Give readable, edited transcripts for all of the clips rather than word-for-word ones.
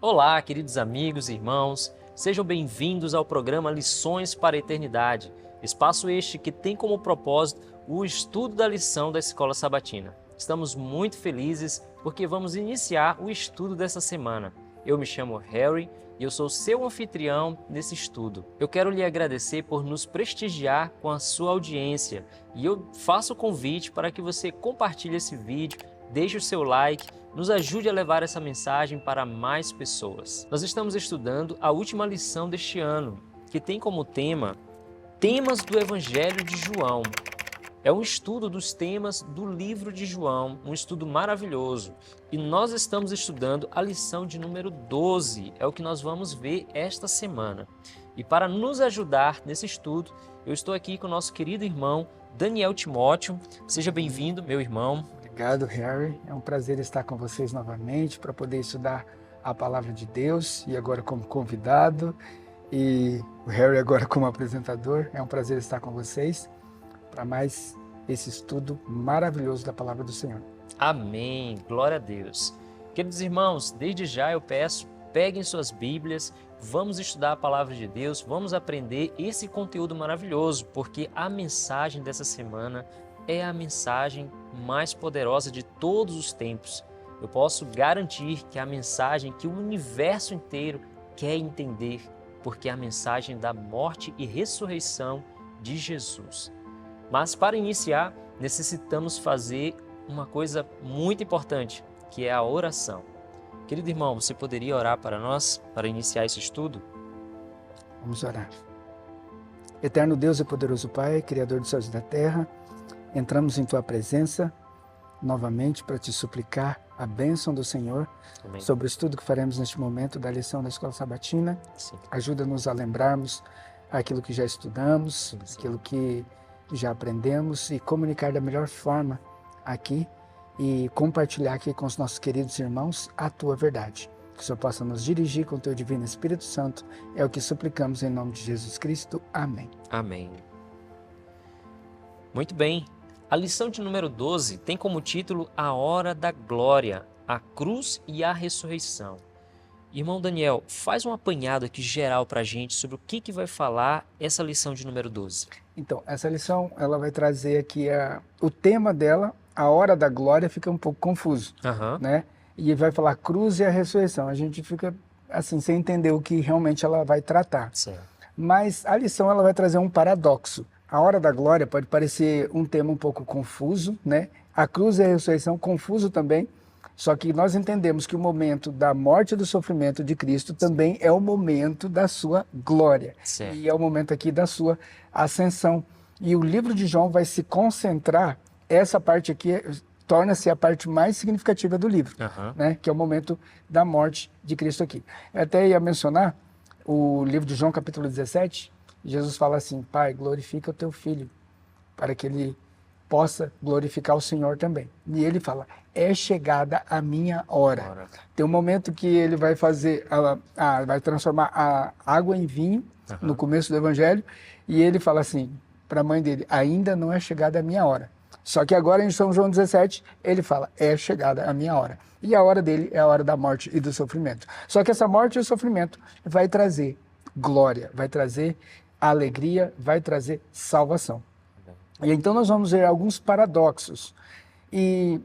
Olá, queridos amigos e irmãos, sejam bem-vindos ao programa Lições para a Eternidade, espaço este que tem como propósito o estudo da lição da Escola Sabatina. Estamos muito felizes porque vamos iniciar o estudo dessa semana. Eu me chamo Harry e eu sou seu anfitrião nesse estudo. Eu quero lhe agradecer por nos prestigiar com a sua audiência e eu faço o convite para que você compartilhe esse vídeo, deixe o seu like, nos ajude a levar essa mensagem para mais pessoas. Nós estamos estudando a última lição deste ano, que tem como tema Temas do Evangelho de João. É um estudo dos temas do livro de João, um estudo maravilhoso. E nós estamos estudando a lição de número 12, é o que nós vamos ver esta semana. E para nos ajudar nesse estudo, eu estou aqui com o nosso querido irmão Daniel Timóteo. Seja bem-vindo, meu irmão. Obrigado, Harry. É um prazer estar com vocês novamente para poder estudar a Palavra de Deus e agora como convidado e o Harry agora como apresentador. É um prazer estar com vocês para mais esse estudo maravilhoso da Palavra do Senhor. Amém. Glória a Deus. Queridos irmãos, desde já eu peço, peguem suas Bíblias, vamos estudar a Palavra de Deus, vamos aprender esse conteúdo maravilhoso, porque a mensagem dessa semana é a mensagem mais poderosa de todos os tempos. Eu posso garantir que é a mensagem que o universo inteiro quer entender, porque é a mensagem da morte e ressurreição de Jesus. Mas para iniciar, necessitamos fazer uma coisa muito importante, que é a oração. Querido irmão, você poderia orar para nós, para iniciar esse estudo? Vamos orar. Eterno Deus e poderoso Pai, Criador dos céus e da terra, entramos em Tua presença novamente para Te suplicar a bênção do Senhor. Amém. Sobre o estudo que faremos neste momento da lição da Escola Sabatina. Sim. Ajuda-nos a lembrarmos aquilo que já estudamos, sim. Aquilo que já aprendemos e comunicar da melhor forma aqui e compartilhar aqui com os nossos queridos irmãos a Tua verdade. Que o Senhor possa nos dirigir com o Teu Divino Espírito Santo. É o que suplicamos em nome de Jesus Cristo. Amém. Amém. Muito bem. A lição de número 12 tem como título A Hora da Glória, a Cruz e a Ressurreição. Irmão Daniel, faz um apanhado aqui geral para a gente sobre o que vai falar essa lição de número 12. Então, essa lição ela vai trazer aqui o tema dela, a hora da glória, fica um pouco confuso, né? E vai falar cruz e a ressurreição. A gente fica assim, sem entender o que realmente ela vai tratar. Certo. Mas a lição ela vai trazer um paradoxo. A hora da glória pode parecer um tema um pouco confuso, né? A cruz e a ressurreição, confuso também. Só que nós entendemos que o momento da morte e do sofrimento de Cristo também é o momento da sua glória. Certo. E é o momento aqui da sua ascensão. E o livro de João vai se concentrar, essa parte aqui torna-se a parte mais significativa do livro, né? Que é o momento da morte de Cristo aqui. Eu até ia mencionar o livro de João, capítulo 17, Jesus fala assim, Pai, glorifica o Teu Filho, para que Ele possa glorificar o Senhor também. E Ele fala, é chegada a minha hora. Tem um momento que Ele vai fazer, vai transformar a água em vinho, no começo do Evangelho, e Ele fala assim, para a mãe dele, ainda não é chegada a minha hora. Só que agora em São João 17, Ele fala, é chegada a minha hora. E a hora dele é a hora da morte e do sofrimento. Só que essa morte e o sofrimento vai trazer glória, vai trazer alegria, vai trazer salvação. E então nós vamos ver alguns paradoxos. E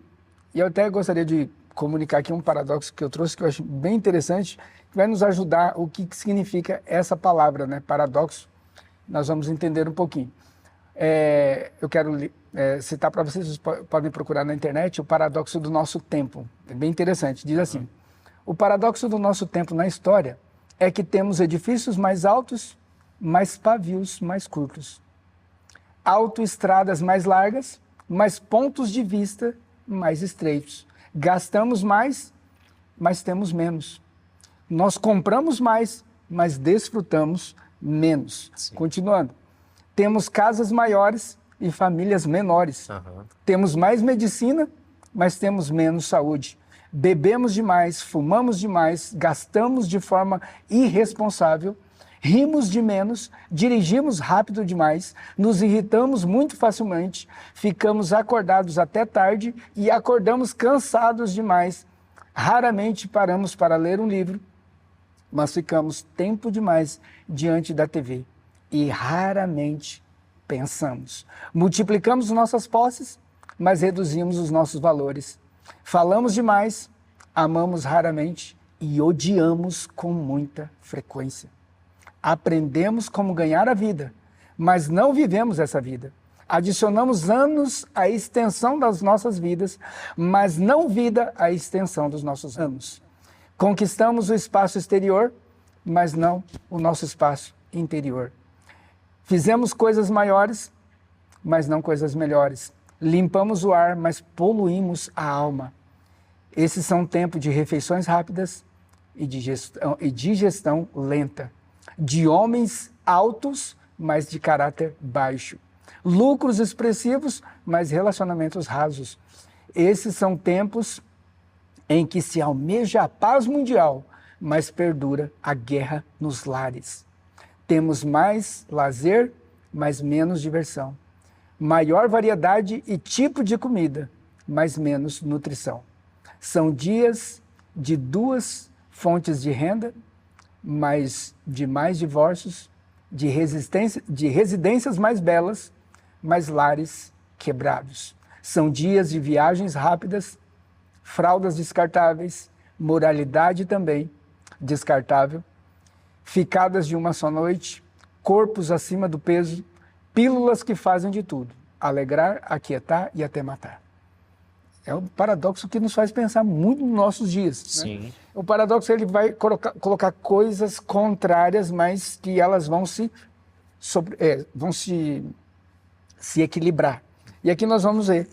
eu até gostaria de comunicar aqui um paradoxo que eu trouxe, que eu acho bem interessante, que vai nos ajudar o que significa essa palavra, né? Paradoxo. Nós vamos entender um pouquinho. Eu quero citar para vocês podem procurar na internet, o paradoxo do nosso tempo. É bem interessante. Diz assim, o paradoxo do nosso tempo na história é que temos edifícios mais altos, mas pavios mais curtos. Autoestradas mais largas, mas pontos de vista mais estreitos. Gastamos mais, mas temos menos. Nós compramos mais, mas desfrutamos menos. Sim. Continuando. Temos casas maiores e famílias menores. Temos mais medicina, mas temos menos saúde. Bebemos demais, fumamos demais, gastamos de forma irresponsável, rimos de menos, dirigimos rápido demais, nos irritamos muito facilmente, ficamos acordados até tarde e acordamos cansados demais. Raramente paramos para ler um livro, mas ficamos tempo demais diante da TV e raramente pensamos. Multiplicamos nossas posses, mas reduzimos os nossos valores. Falamos demais, amamos raramente e odiamos com muita frequência. Aprendemos como ganhar a vida, mas não vivemos essa vida. Adicionamos anos à extensão das nossas vidas, mas não vida à extensão dos nossos anos. Conquistamos o espaço exterior, mas não o nosso espaço interior. Fizemos coisas maiores, mas não coisas melhores. Limpamos o ar, mas poluímos a alma. Esses são tempos de refeições rápidas e digestão lenta. De homens altos, mas de caráter baixo. Lucros expressivos, mas relacionamentos rasos. Esses são tempos em que se almeja a paz mundial, mas perdura a guerra nos lares. Temos mais lazer, mas menos diversão. Maior variedade e tipo de comida, mas menos nutrição. São dias de 2 fontes de renda, mas de mais divórcios, de residências mais belas, mas lares quebrados. São dias de viagens rápidas, fraldas descartáveis, moralidade também descartável, ficadas de uma só noite, corpos acima do peso, pílulas que fazem de tudo, alegrar, aquietar e até matar. É um paradoxo que nos faz pensar muito nos nossos dias. Sim. Né? O paradoxo ele vai colocar coisas contrárias, mas que elas vão se equilibrar. E aqui nós vamos ver,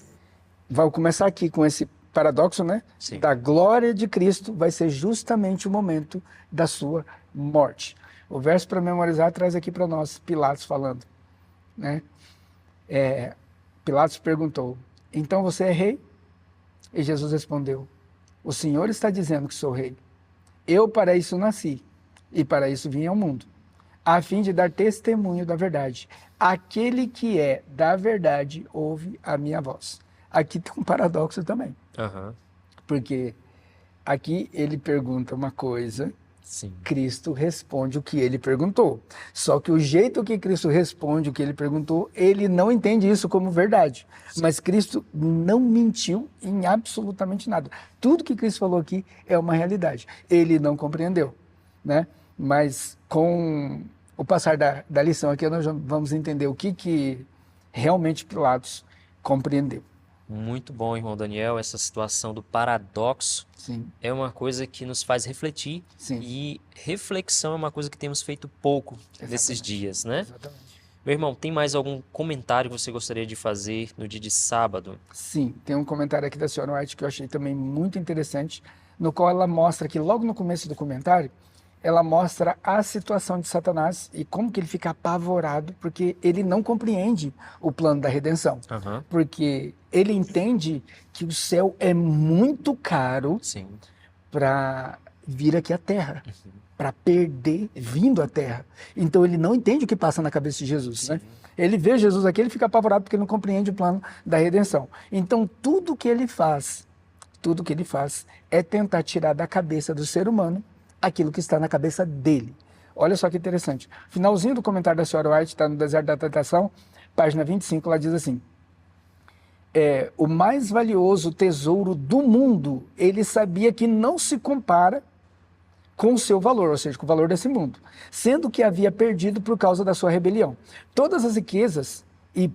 vamos começar aqui com esse paradoxo, né? Sim. Da glória de Cristo vai ser justamente o momento da sua morte. O verso para memorizar traz aqui para nós Pilatos falando, né? Pilatos perguntou, então você é rei? E Jesus respondeu, o Senhor está dizendo que sou rei. Eu para isso nasci e para isso vim ao mundo, a fim de dar testemunho da verdade. Aquele que é da verdade ouve a minha voz. Aqui tem um paradoxo também. Uhum. Porque aqui ele pergunta uma coisa, sim, Cristo responde o que ele perguntou. Só que o jeito que Cristo responde o que ele perguntou, ele não entende isso como verdade. Sim. Mas Cristo não mentiu em absolutamente nada. Tudo que Cristo falou aqui é uma realidade. Ele não compreendeu, né? Mas com o passar da lição aqui, nós vamos entender o que realmente Pilatos compreendeu. Muito bom, irmão Daniel. Essa situação do paradoxo Sim. é uma coisa que nos faz refletir. Sim. E reflexão é uma coisa que temos feito pouco nesses dias, né? Exatamente. Meu irmão, tem mais algum comentário que você gostaria de fazer no dia de sábado? Sim, tem um comentário aqui da senhora White que eu achei também muito interessante, no qual ela mostra que logo no começo do comentário, ela mostra a situação de Satanás e como que ele fica apavorado, porque ele não compreende o plano da redenção. Uhum. Porque ele entende que o céu é muito caro para vir aqui à Terra, para perder vindo à Terra. Então ele não entende o que passa na cabeça de Jesus, né? Ele vê Jesus aqui, ele fica apavorado porque ele não compreende o plano da redenção. Então tudo que ele faz é tentar tirar da cabeça do ser humano aquilo que está na cabeça dele. Olha só que interessante. Finalzinho do comentário da senhora White, está no Deserto da Tentação, página 25, ela diz assim, o mais valioso tesouro do mundo, ele sabia que não se compara com o seu valor, ou seja, com o valor desse mundo, sendo que havia perdido por causa da sua rebelião. Todas as riquezas e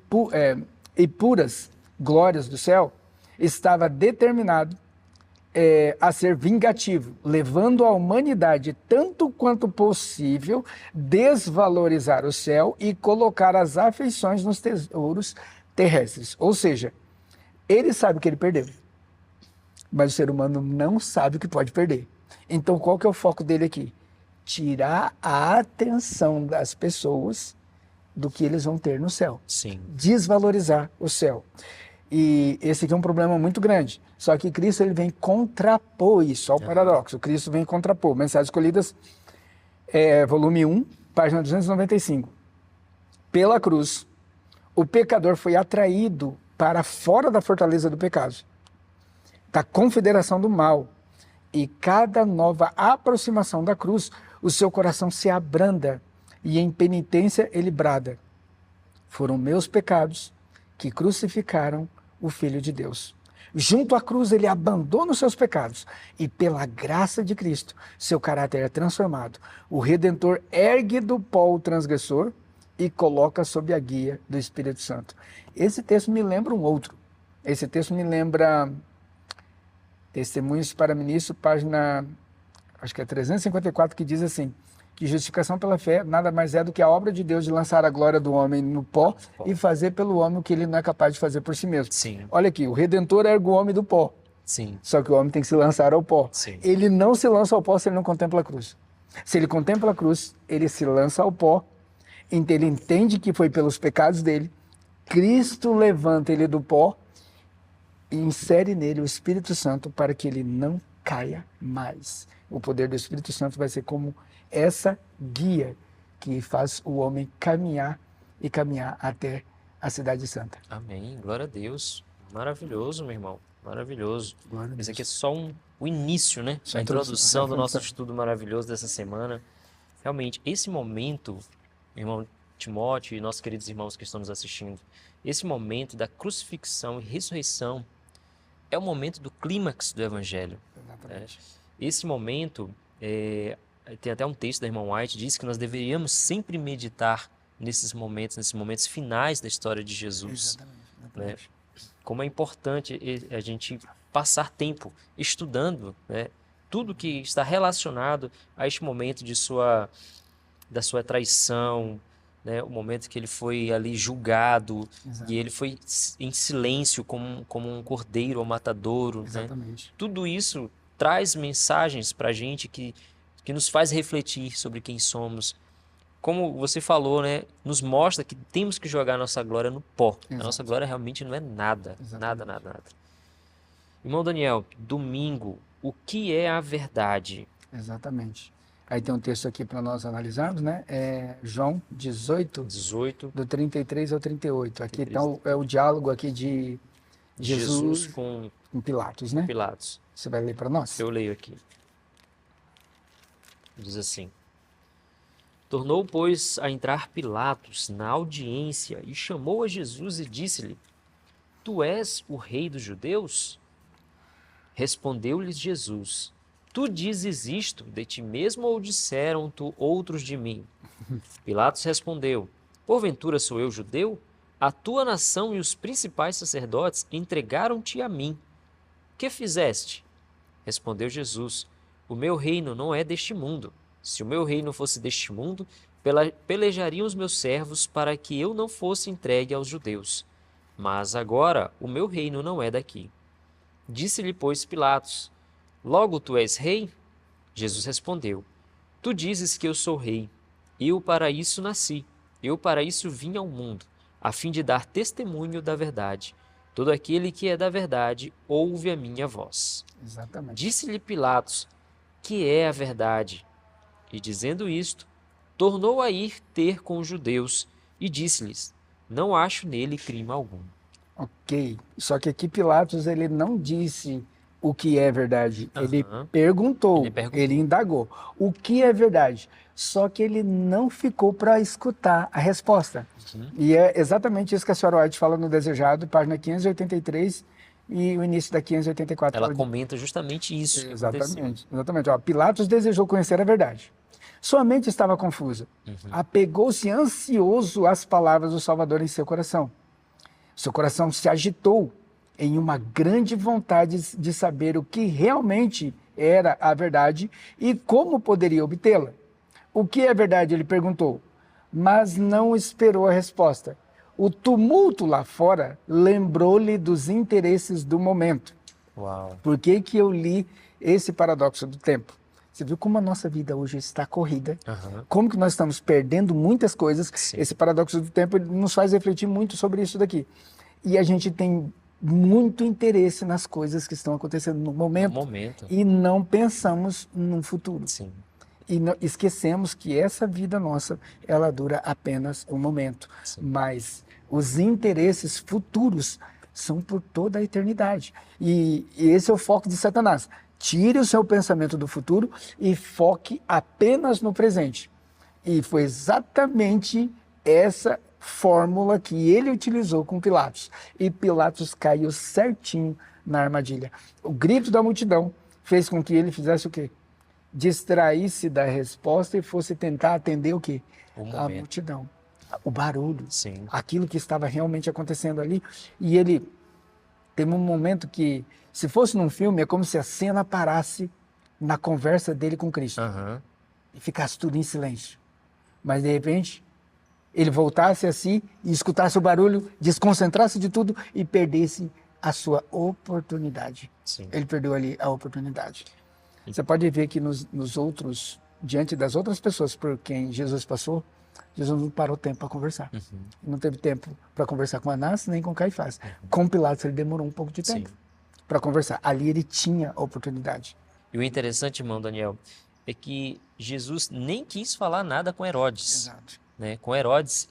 puras glórias do céu estava determinado a ser vingativo, levando a humanidade, tanto quanto possível, desvalorizar o céu e colocar as afeições nos tesouros terrestres. Ou seja, ele sabe que ele perdeu, mas o ser humano não sabe o que pode perder. Então, qual que é o foco dele aqui? Tirar a atenção das pessoas do que eles vão ter no céu. Sim. Desvalorizar o céu. E esse aqui é um problema muito grande. Só que Cristo ele vem contrapor isso, olha o paradoxo. Cristo vem contrapor. Mensagens Escolhidas, volume 1, página 295. Pela cruz, o pecador foi atraído para fora da fortaleza do pecado, da confederação do mal. E cada nova aproximação da cruz o seu coração se abranda e em penitência ele brada: foram meus pecados que crucificaram o Filho de Deus. Junto à cruz ele abandona os seus pecados e pela graça de Cristo seu caráter é transformado. O Redentor ergue do pó o transgressor e coloca sob a guia do Espírito Santo. Esse texto me lembra um outro. Esse texto me lembra Testemunhos para Ministro, página, acho que é 354, que diz assim, que justificação pela fé nada mais é do que a obra de Deus de lançar a glória do homem no pó e fazer pelo homem o que ele não é capaz de fazer por si mesmo. Sim. Olha aqui, o Redentor ergue o homem do pó. Sim. Só que o homem tem que se lançar ao pó. Sim. Ele não se lança ao pó se ele não contempla a cruz. Se ele contempla a cruz, ele se lança ao pó, então ele entende que foi pelos pecados dele, Cristo levanta ele do pó e insere nele o Espírito Santo para que ele não caia mais. O poder do Espírito Santo vai ser como essa guia que faz o homem caminhar e caminhar até a Cidade Santa. Amém. Glória a Deus. Maravilhoso, meu irmão. Maravilhoso. Esse aqui é só o início, né? A introdução do nosso estudo maravilhoso dessa semana. Realmente, esse momento, irmão Timóteo e nossos queridos irmãos que estão nos assistindo, esse momento da crucifixão e ressurreição é o momento do clímax do Evangelho. Exatamente. Esse momento, tem até um texto da irmã White, diz que nós deveríamos sempre meditar nesses momentos finais da história de Jesus. Exatamente. Né? Como é importante a gente passar tempo estudando, né, tudo que está relacionado a este momento da sua traição, né, o momento que ele foi ali julgado. Exato. E ele foi em silêncio como um cordeiro ou matadouro. Exatamente. Né? Tudo isso traz mensagens para a gente que nos faz refletir sobre quem somos. Como você falou, né, nos mostra que temos que jogar a nossa glória no pó. Exato. A nossa glória realmente não é nada. Exatamente. Nada. Irmão Daniel, domingo, o que é a verdade? Exatamente. Aí tem um texto aqui para nós analisarmos, né? É João 18, do 33 ao 38. Aqui então, é o diálogo aqui de Jesus com Pilatos, né? Pilatos. Você vai ler para nós? Eu leio aqui. Diz assim: Tornou, pois, a entrar Pilatos na audiência e chamou a Jesus e disse-lhe: Tu és o rei dos judeus? Respondeu-lhes Jesus: Tu dizes isto de ti mesmo ou disseram-te outros de mim? Pilatos respondeu: Porventura sou eu judeu? A tua nação e os principais sacerdotes entregaram-te a mim. Que fizeste? Respondeu Jesus: O meu reino não é deste mundo. Se o meu reino fosse deste mundo, pelejariam os meus servos para que eu não fosse entregue aos judeus. Mas agora o meu reino não é daqui. Disse-lhe, pois, Pilatos: Logo tu és rei? Jesus respondeu: Tu dizes que eu sou rei. Eu para isso nasci. Eu para isso vim ao mundo, a fim de dar testemunho da verdade. Todo aquele que é da verdade ouve a minha voz. Exatamente. Disse-lhe Pilatos: Que é a verdade? E dizendo isto, tornou a ir ter com os judeus e disse-lhes: Não acho nele crime algum. Ok. Só que aqui Pilatos ele não disse o que é verdade. Ele perguntou, ele indagou. O que é verdade? Só que ele não ficou para escutar a resposta. E é exatamente isso que a senhora White fala no Desejado, página 583 e o início da 584. Ela comenta justamente isso. Exatamente. Ó, Pilatos desejou conhecer a verdade. Sua mente estava confusa. Apegou-se ansioso às palavras do Salvador em seu coração. Seu coração se agitou em uma grande vontade de saber o que realmente era a verdade e como poderia obtê-la. O que é verdade? Ele perguntou, mas não esperou a resposta. O tumulto lá fora lembrou-lhe dos interesses do momento. Uau. Por que eu li esse paradoxo do tempo? Você viu como a nossa vida hoje está corrida? Como que nós estamos perdendo muitas coisas? Sim. Esse paradoxo do tempo nos faz refletir muito sobre isso daqui. E a gente tem muito interesse nas coisas que estão acontecendo no momento. E não pensamos no futuro. Sim. E esquecemos que essa vida nossa, ela dura apenas um momento. Sim. Mas os interesses futuros são por toda a eternidade. E esse é o foco de Satanás. Tire o seu pensamento do futuro e foque apenas no presente. E foi exatamente essa fórmula que ele utilizou com Pilatos. E Pilatos caiu certinho na armadilha. O grito da multidão fez com que ele fizesse o quê? Distraísse da resposta e fosse tentar atender o quê? A multidão. O barulho. Sim. Aquilo que estava realmente acontecendo ali. E ele teve um momento que, se fosse num filme, é como se a cena parasse na conversa dele com Cristo. E ficasse tudo em silêncio. Mas, de repente, ele voltasse assim e escutasse o barulho, desconcentrasse de tudo e perdesse a sua oportunidade. Sim. Ele perdeu ali a oportunidade. Você pode ver que nos outros, diante das outras pessoas por quem Jesus passou, Jesus não parou tempo para conversar. Não teve tempo para conversar com Anás nem com Caifás. Com Pilatos ele demorou um pouco de tempo para conversar. Ali ele tinha a oportunidade. E o interessante, irmão Daniel, é que Jesus nem quis falar nada com Herodes. Exato. Né? Com Herodes,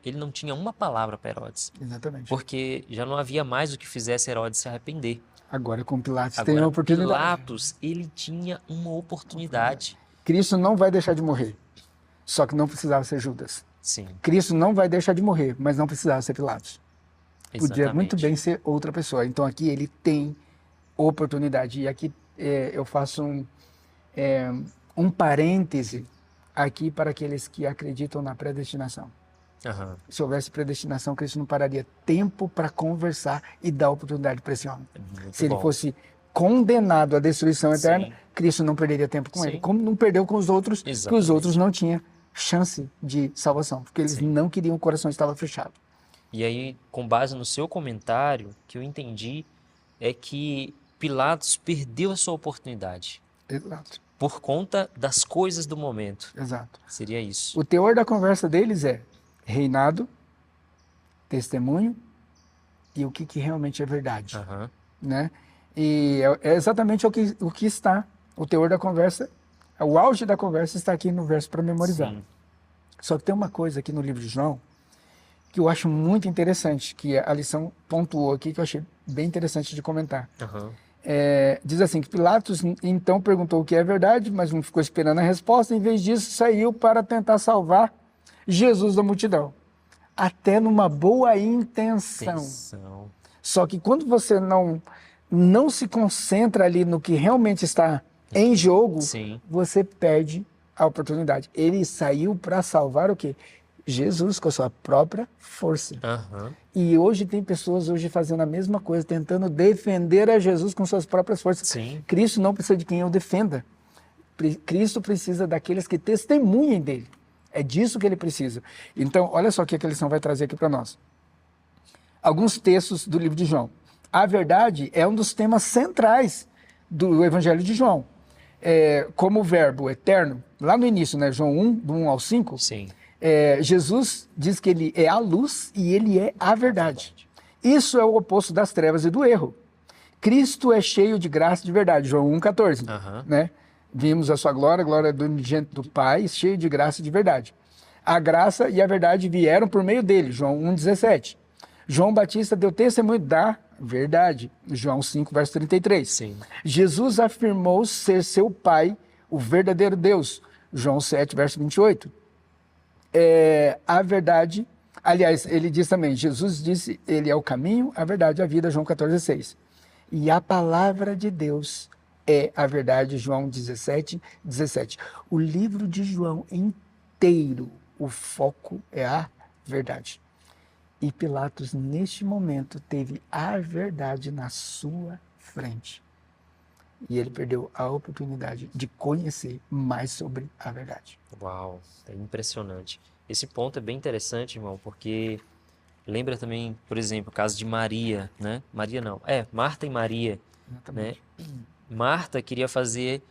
ele não tinha uma palavra para Herodes. Exatamente. Porque já não havia mais o que fizesse Herodes se arrepender. Agora com Pilatos tem uma oportunidade. Pilatos, ele tinha uma oportunidade. Cristo não vai deixar de morrer. Só que não precisava ser Judas. Sim. Cristo não vai deixar de morrer, mas não precisava ser Pilatos. Exatamente. Podia muito bem ser outra pessoa. Então aqui ele tem oportunidade. E aqui eu faço um parêntese aqui para aqueles que acreditam na predestinação. Se houvesse predestinação, Cristo não pararia tempo para conversar e dar oportunidade para esse homem. Se ele fosse condenado à destruição eterna, Cristo não perderia tempo com ele. Como não perdeu com os outros, que os outros não tinham chance de salvação, porque eles não queriam, o coração estava fechado. E aí, com base no seu comentário, que eu entendi é que Pilatos perdeu a sua oportunidade. Exato. Por conta das coisas do momento. Exato. Seria isso. O teor da conversa deles é reinado, testemunho e o que realmente é verdade. Né? E é exatamente o que está. O teor da conversa, o auge da conversa está aqui no verso para memorizar. Só que tem uma coisa aqui no livro de João que eu acho muito interessante, que a lição pontuou aqui, que eu achei bem interessante de comentar. Diz assim, que Pilatos então perguntou o que é verdade, mas não ficou esperando a resposta, em vez disso saiu para tentar salvar Jesus da multidão. Até numa boa intenção. Só que quando você não se concentra ali no que realmente está em jogo, você perde a oportunidade. Ele saiu para salvar o quê? Jesus com a sua própria força. E hoje tem pessoas fazendo a mesma coisa, tentando defender a Jesus com suas próprias forças. Cristo não precisa de quem o defenda. Cristo precisa daqueles que testemunhem dele. É disso que ele precisa. Então, olha só o que a lição vai trazer aqui para nós. Alguns textos do livro de João. A verdade é um dos temas centrais do Evangelho de João. Como o verbo eterno, lá no início, né, João 1, do 1 ao 5, Jesus diz que ele é a luz e ele é a verdade. Isso é o oposto das trevas e do erro. Cristo é cheio de graça e de verdade, João 1,14. Né? Vimos a sua glória, a glória do unigênito do Pai, cheio de graça e de verdade. A graça e a verdade vieram por meio dele, João 1,17. João Batista deu testemunho da verdade, João 5, verso 33. Jesus afirmou ser seu Pai, o verdadeiro Deus, João 7, verso 28. A verdade, aliás, ele diz também, Jesus disse, ele é o caminho, a verdade e a vida, João 14,6. E a palavra de Deus é a verdade, João 17, 17. O livro de João inteiro, o foco é a verdade. E Pilatos, neste momento, teve a verdade na sua frente. E ele perdeu a oportunidade de conhecer mais sobre a verdade. Uau, é impressionante. Esse ponto é bem interessante, irmão, porque lembra também, por exemplo, o caso de Maria, né? Marta e Maria. Né? Marta queria fazer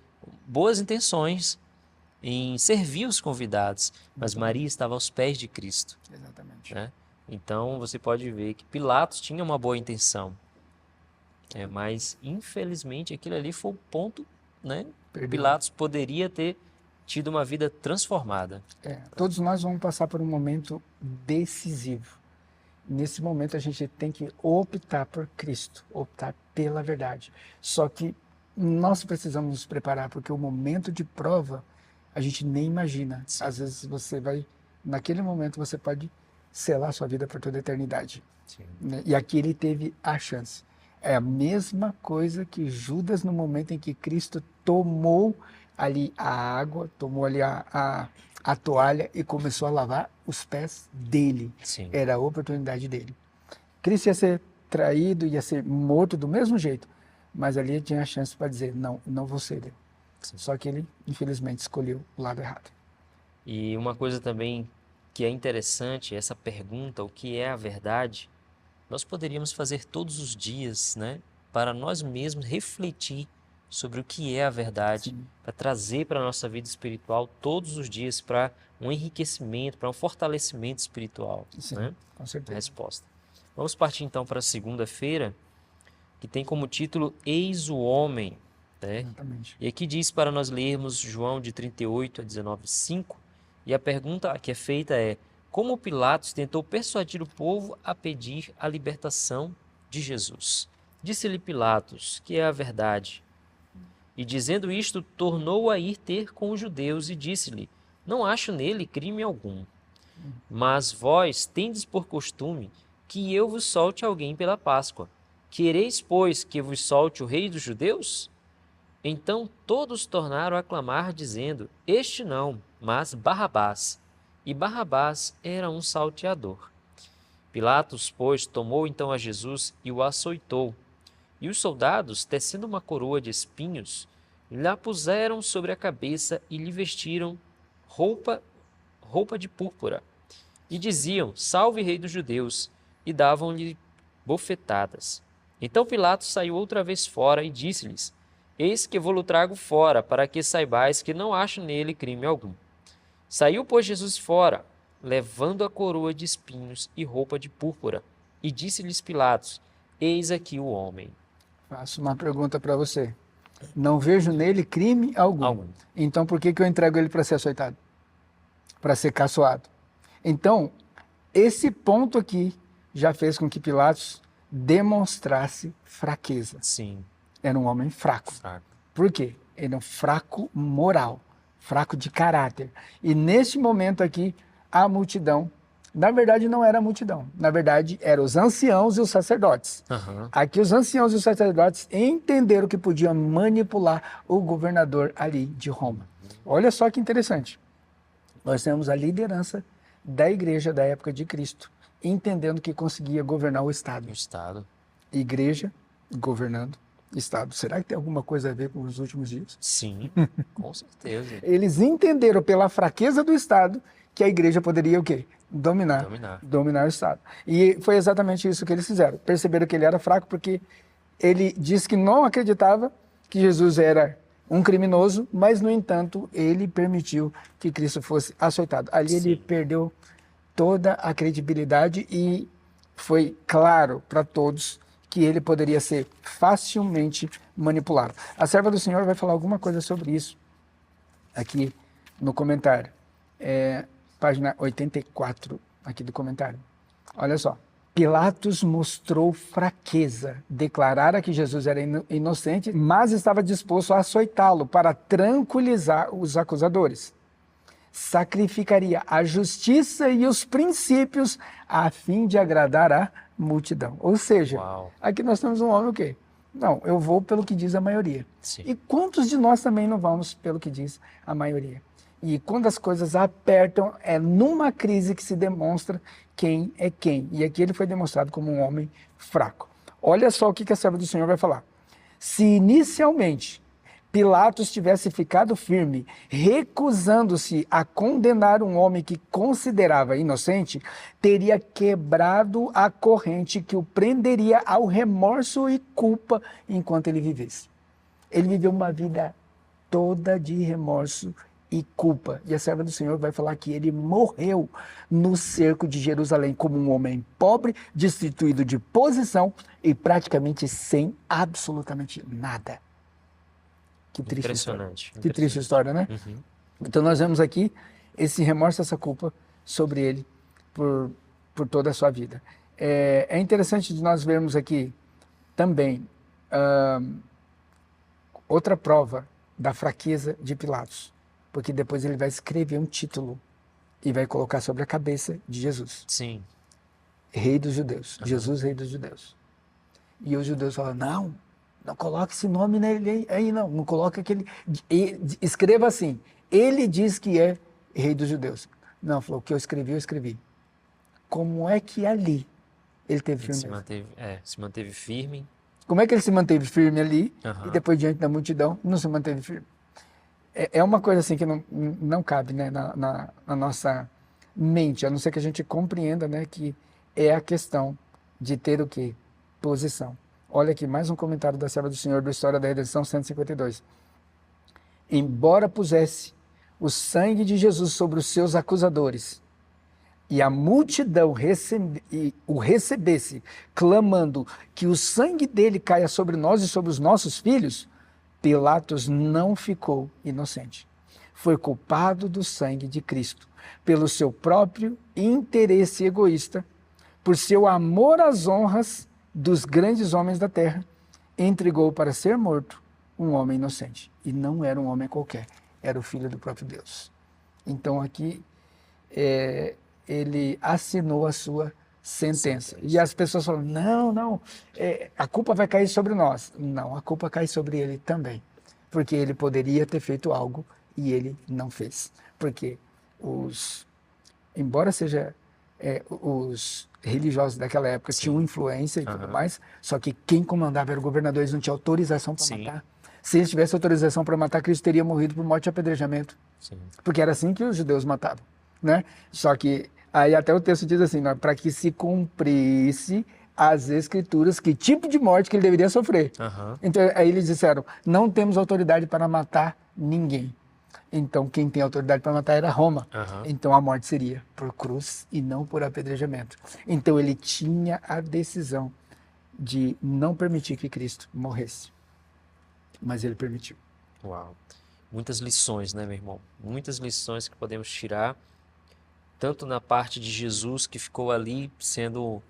boas intenções em servir os convidados, mas Maria estava aos pés de Cristo. Né? Então você pode ver que Pilatos tinha uma boa intenção, mas infelizmente aquilo ali foi o ponto, né? Pilatos poderia ter tido uma vida transformada. Todos nós vamos passar por um momento decisivo. Nesse momento a gente tem que optar por Cristo, optar pela verdade. Só que nós precisamos nos preparar, porque o momento de prova a gente nem imagina. Sim. Às vezes você vai, naquele momento você pode selar sua vida por toda a eternidade. Sim. Né? E aqui ele teve a chance. É a mesma coisa que Judas no momento em que Cristo tomou ali a água, tomou ali a toalha e começou a lavar os pés dele. Sim. Era a oportunidade dele. Cristo ia ser traído, ia ser morto do mesmo jeito, mas ali ele tinha a chance para dizer, não, não vou ser. Sim. Só que ele, infelizmente, escolheu o lado errado. E uma coisa também que é interessante, essa pergunta, o que é a verdade, nós poderíamos fazer todos os dias, né, para nós mesmos refletir sobre o que é a verdade, para trazer para a nossa vida espiritual todos os dias para um enriquecimento, para um fortalecimento espiritual. Sim, né? com certeza. A resposta. Vamos partir então para a segunda-feira, que tem como título Eis o Homem. Né? Exatamente. E aqui diz para nós lermos João de 38 a 19:5, e a pergunta que é feita é: como Pilatos tentou persuadir o povo a pedir a libertação de Jesus? Disse-lhe Pilatos, que é a verdade. E dizendo isto, tornou a ir ter com os judeus e disse-lhe: não acho nele crime algum. Mas vós tendes por costume que eu vos solte alguém pela Páscoa. Quereis, pois, que vos solte o rei dos judeus? Então todos tornaram a clamar, dizendo: este não, mas Barrabás. E Barrabás era um salteador. Pilatos, pois, tomou então a Jesus e o açoitou. E os soldados, tecendo uma coroa de espinhos, lhe a puseram sobre a cabeça e lhe vestiram roupa de púrpura. E diziam: salve, rei dos judeus, e davam-lhe bofetadas. Então Pilatos saiu outra vez fora e disse-lhes: eis que vou-lo trago fora, para que saibais que não acho nele crime algum. Saiu, pois, Jesus fora, levando a coroa de espinhos e roupa de púrpura, e disse-lhes Pilatos: eis aqui o homem. Faço uma pergunta para você. Não vejo nele crime algum. Então por que eu entrego ele para ser açoitado? Para ser caçoado? Então, esse ponto aqui já fez com que Pilatos demonstrasse fraqueza. Sim. Era um homem fraco. Por quê? Ele é um fraco moral, fraco de caráter. E nesse momento aqui, a multidão, na verdade não era a multidão, na verdade eram os anciãos e os sacerdotes. Aqui os anciãos e os sacerdotes entenderam que podiam manipular o governador ali de Roma. Olha só que interessante. Nós temos a liderança da igreja da época de Cristo, entendendo que conseguia governar o Estado. Igreja governando Estado. Será que tem alguma coisa a ver com os últimos dias? Sim, com certeza. Eles entenderam pela fraqueza do Estado que a igreja poderia o quê? Dominar o Estado. E foi exatamente isso que eles fizeram. Perceberam que ele era fraco porque ele disse que não acreditava que Jesus era um criminoso, mas, no entanto, ele permitiu que Cristo fosse açoitado. Ali ele perdeu toda a credibilidade e foi claro para todos que ele poderia ser facilmente manipulado. A serva do Senhor vai falar alguma coisa sobre isso aqui no comentário. Página 84 aqui do comentário. Olha só. Pilatos mostrou fraqueza, declarara que Jesus era inocente, mas estava disposto a açoitá-lo para tranquilizar os acusadores. Sacrificaria a justiça e os princípios a fim de agradar a multidão. Ou seja, aqui nós temos um homem o quê? Não, eu vou pelo que diz a maioria. E quantos de nós também não vamos pelo que diz a maioria? E quando as coisas apertam, é numa crise que se demonstra quem é quem. E aqui ele foi demonstrado como um homem fraco. Olha só o que a serva do Senhor vai falar. Se inicialmente Pilatos tivesse ficado firme, recusando-se a condenar um homem que considerava inocente, teria quebrado a corrente que o prenderia ao remorso e culpa enquanto ele vivesse. Ele viveu uma vida toda de remorso e culpa. E a serva do Senhor vai falar que ele morreu no cerco de Jerusalém como um homem pobre, destituído de posição e praticamente sem absolutamente nada. Que triste história. Que triste história, né? Então nós vemos aqui esse remorso, essa culpa sobre ele por toda a sua vida. É interessante de nós vermos aqui também outra prova da fraqueza de Pilatos, porque depois ele vai escrever um título e vai colocar sobre a cabeça de Jesus. Sim. Rei dos judeus. Jesus, rei dos judeus. E os judeus falam, não coloque esse nome nele aí não coloque aquele... Escreva assim, ele diz que é rei dos judeus. Não, falou, o que eu escrevi. Como é que ali ele teve firmeza? Se manteve firme. Como é que ele se manteve firme ali e depois diante da multidão não se manteve firme? É uma coisa assim que não cabe, né, na nossa mente, a não ser que a gente compreenda, né, que é a questão de ter o quê? Posição. Olha aqui, mais um comentário da Serva do Senhor do História da Redenção 152. Embora pusesse o sangue de Jesus sobre os seus acusadores e a multidão o recebesse, clamando que o sangue dele caia sobre nós e sobre os nossos filhos, Pilatos não ficou inocente. Foi culpado do sangue de Cristo, pelo seu próprio interesse egoísta, por seu amor às honras dos grandes homens da terra, entregou para ser morto um homem inocente. E não era um homem qualquer, era o Filho do próprio Deus. Então aqui ele assinou a sua sentença. E as pessoas falam, não, a culpa vai cair sobre nós. Não, a culpa cai sobre ele também. Porque ele poderia ter feito algo e ele não fez. Porque embora seja os religiosos daquela época tinham influência e tudo mais, só que quem comandava era o governador, eles não tinham autorização para matar. Se eles tivessem autorização para matar, Cristo teria morrido por morte e apedrejamento. Sim. Porque era assim que os judeus matavam, né? Só que aí até o texto diz assim, para que se cumprisse as escrituras, que tipo de morte que ele deveria sofrer. Então aí eles disseram, não temos autoridade para matar ninguém. Então quem tem autoridade para matar era Roma. Então a morte seria por cruz e não por apedrejamento. Então ele tinha a decisão de não permitir que Cristo morresse. Mas ele permitiu. Uau. Muitas lições, né, meu irmão? Muitas lições que podemos tirar, tanto na parte de Jesus, que ficou ali sendo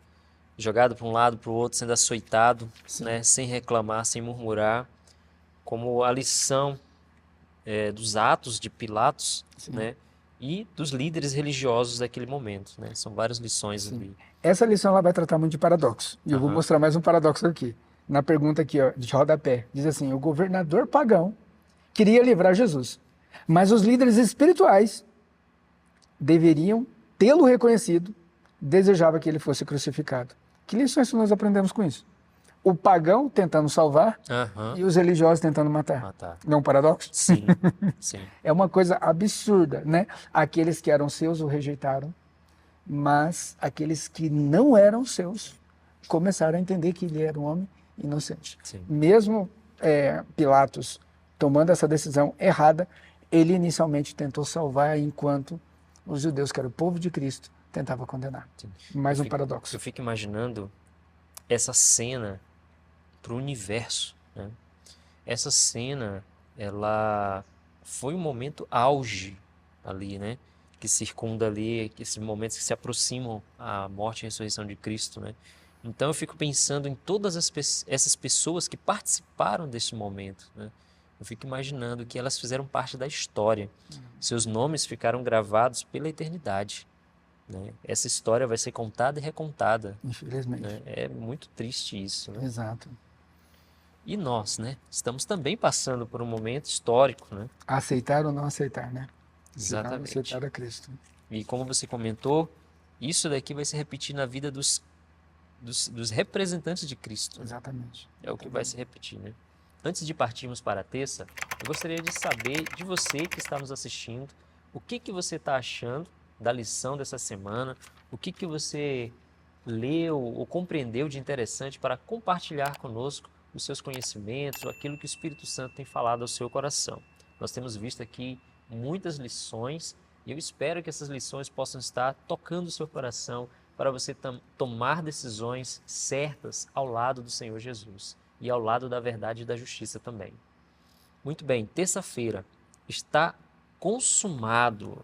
jogado para um lado, para o outro, sendo açoitado, né, sem reclamar, sem murmurar, como a lição dos atos de Pilatos, né, e dos líderes religiosos daquele momento, né? São várias lições ali. Essa lição ela vai tratar muito de paradoxo. E eu vou mostrar mais um paradoxo aqui. Na pergunta aqui, ó, de rodapé, diz assim, o governador pagão queria livrar Jesus, mas os líderes espirituais deveriam tê-lo reconhecido, desejava que ele fosse crucificado. Que lições nós aprendemos com isso? O pagão tentando salvar e os religiosos tentando matar. Não é um paradoxo? Sim, sim. É uma coisa absurda, né? Aqueles que eram seus o rejeitaram, mas aqueles que não eram seus começaram a entender que ele era um homem inocente. Sim. Mesmo Pilatos tomando essa decisão errada, ele inicialmente tentou salvar enquanto os judeus, que era o povo de Cristo, tentavam condenar. Sim. Mais um paradoxo. Eu fico imaginando essa cena para o universo, né? Essa cena, ela foi um momento auge ali, né? Que circunda ali, esses momentos que se aproximam à morte e ressurreição de Cristo, né? Então eu fico pensando em todas essas pessoas que participaram desse momento, né? Eu fico imaginando que elas fizeram parte da história. Seus nomes ficaram gravados pela eternidade, né? Essa história vai ser contada e recontada. Infelizmente. Né? É muito triste isso, né? Exato. E nós, né? Estamos também passando por um momento histórico, né? Aceitar ou não aceitar, né? Exatamente. Aceitar a Cristo. E como você comentou, isso daqui vai se repetir na vida dos representantes de Cristo. Exatamente. É o que vai se repetir, né? Antes de partirmos para a terça, eu gostaria de saber de você que está nos assistindo, o que você está achando da lição dessa semana, o que você leu ou compreendeu de interessante para compartilhar conosco os seus conhecimentos, ou aquilo que o Espírito Santo tem falado ao seu coração. Nós temos visto aqui muitas lições e eu espero que essas lições possam estar tocando o seu coração para você tomar decisões certas ao lado do Senhor Jesus e ao lado da verdade e da justiça também. Muito bem, terça-feira está consumado.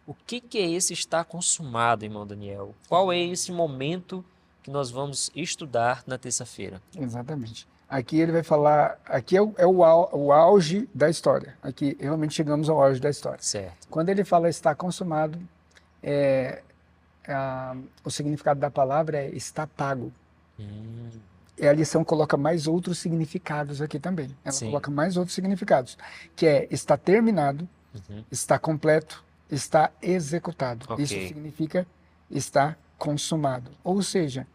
O que é esse estar consumado, irmão Daniel? Qual é esse momento que nós vamos estudar na terça-feira? Exatamente. Aqui ele vai falar, aqui é o auge da história. Aqui realmente chegamos ao auge da história. Certo. Quando ele fala está consumado, o significado da palavra é está pago. E a lição coloca mais outros significados aqui também. Ela coloca mais outros significados, que é está terminado, está completo, está executado. Isso significa está consumado. Ou seja,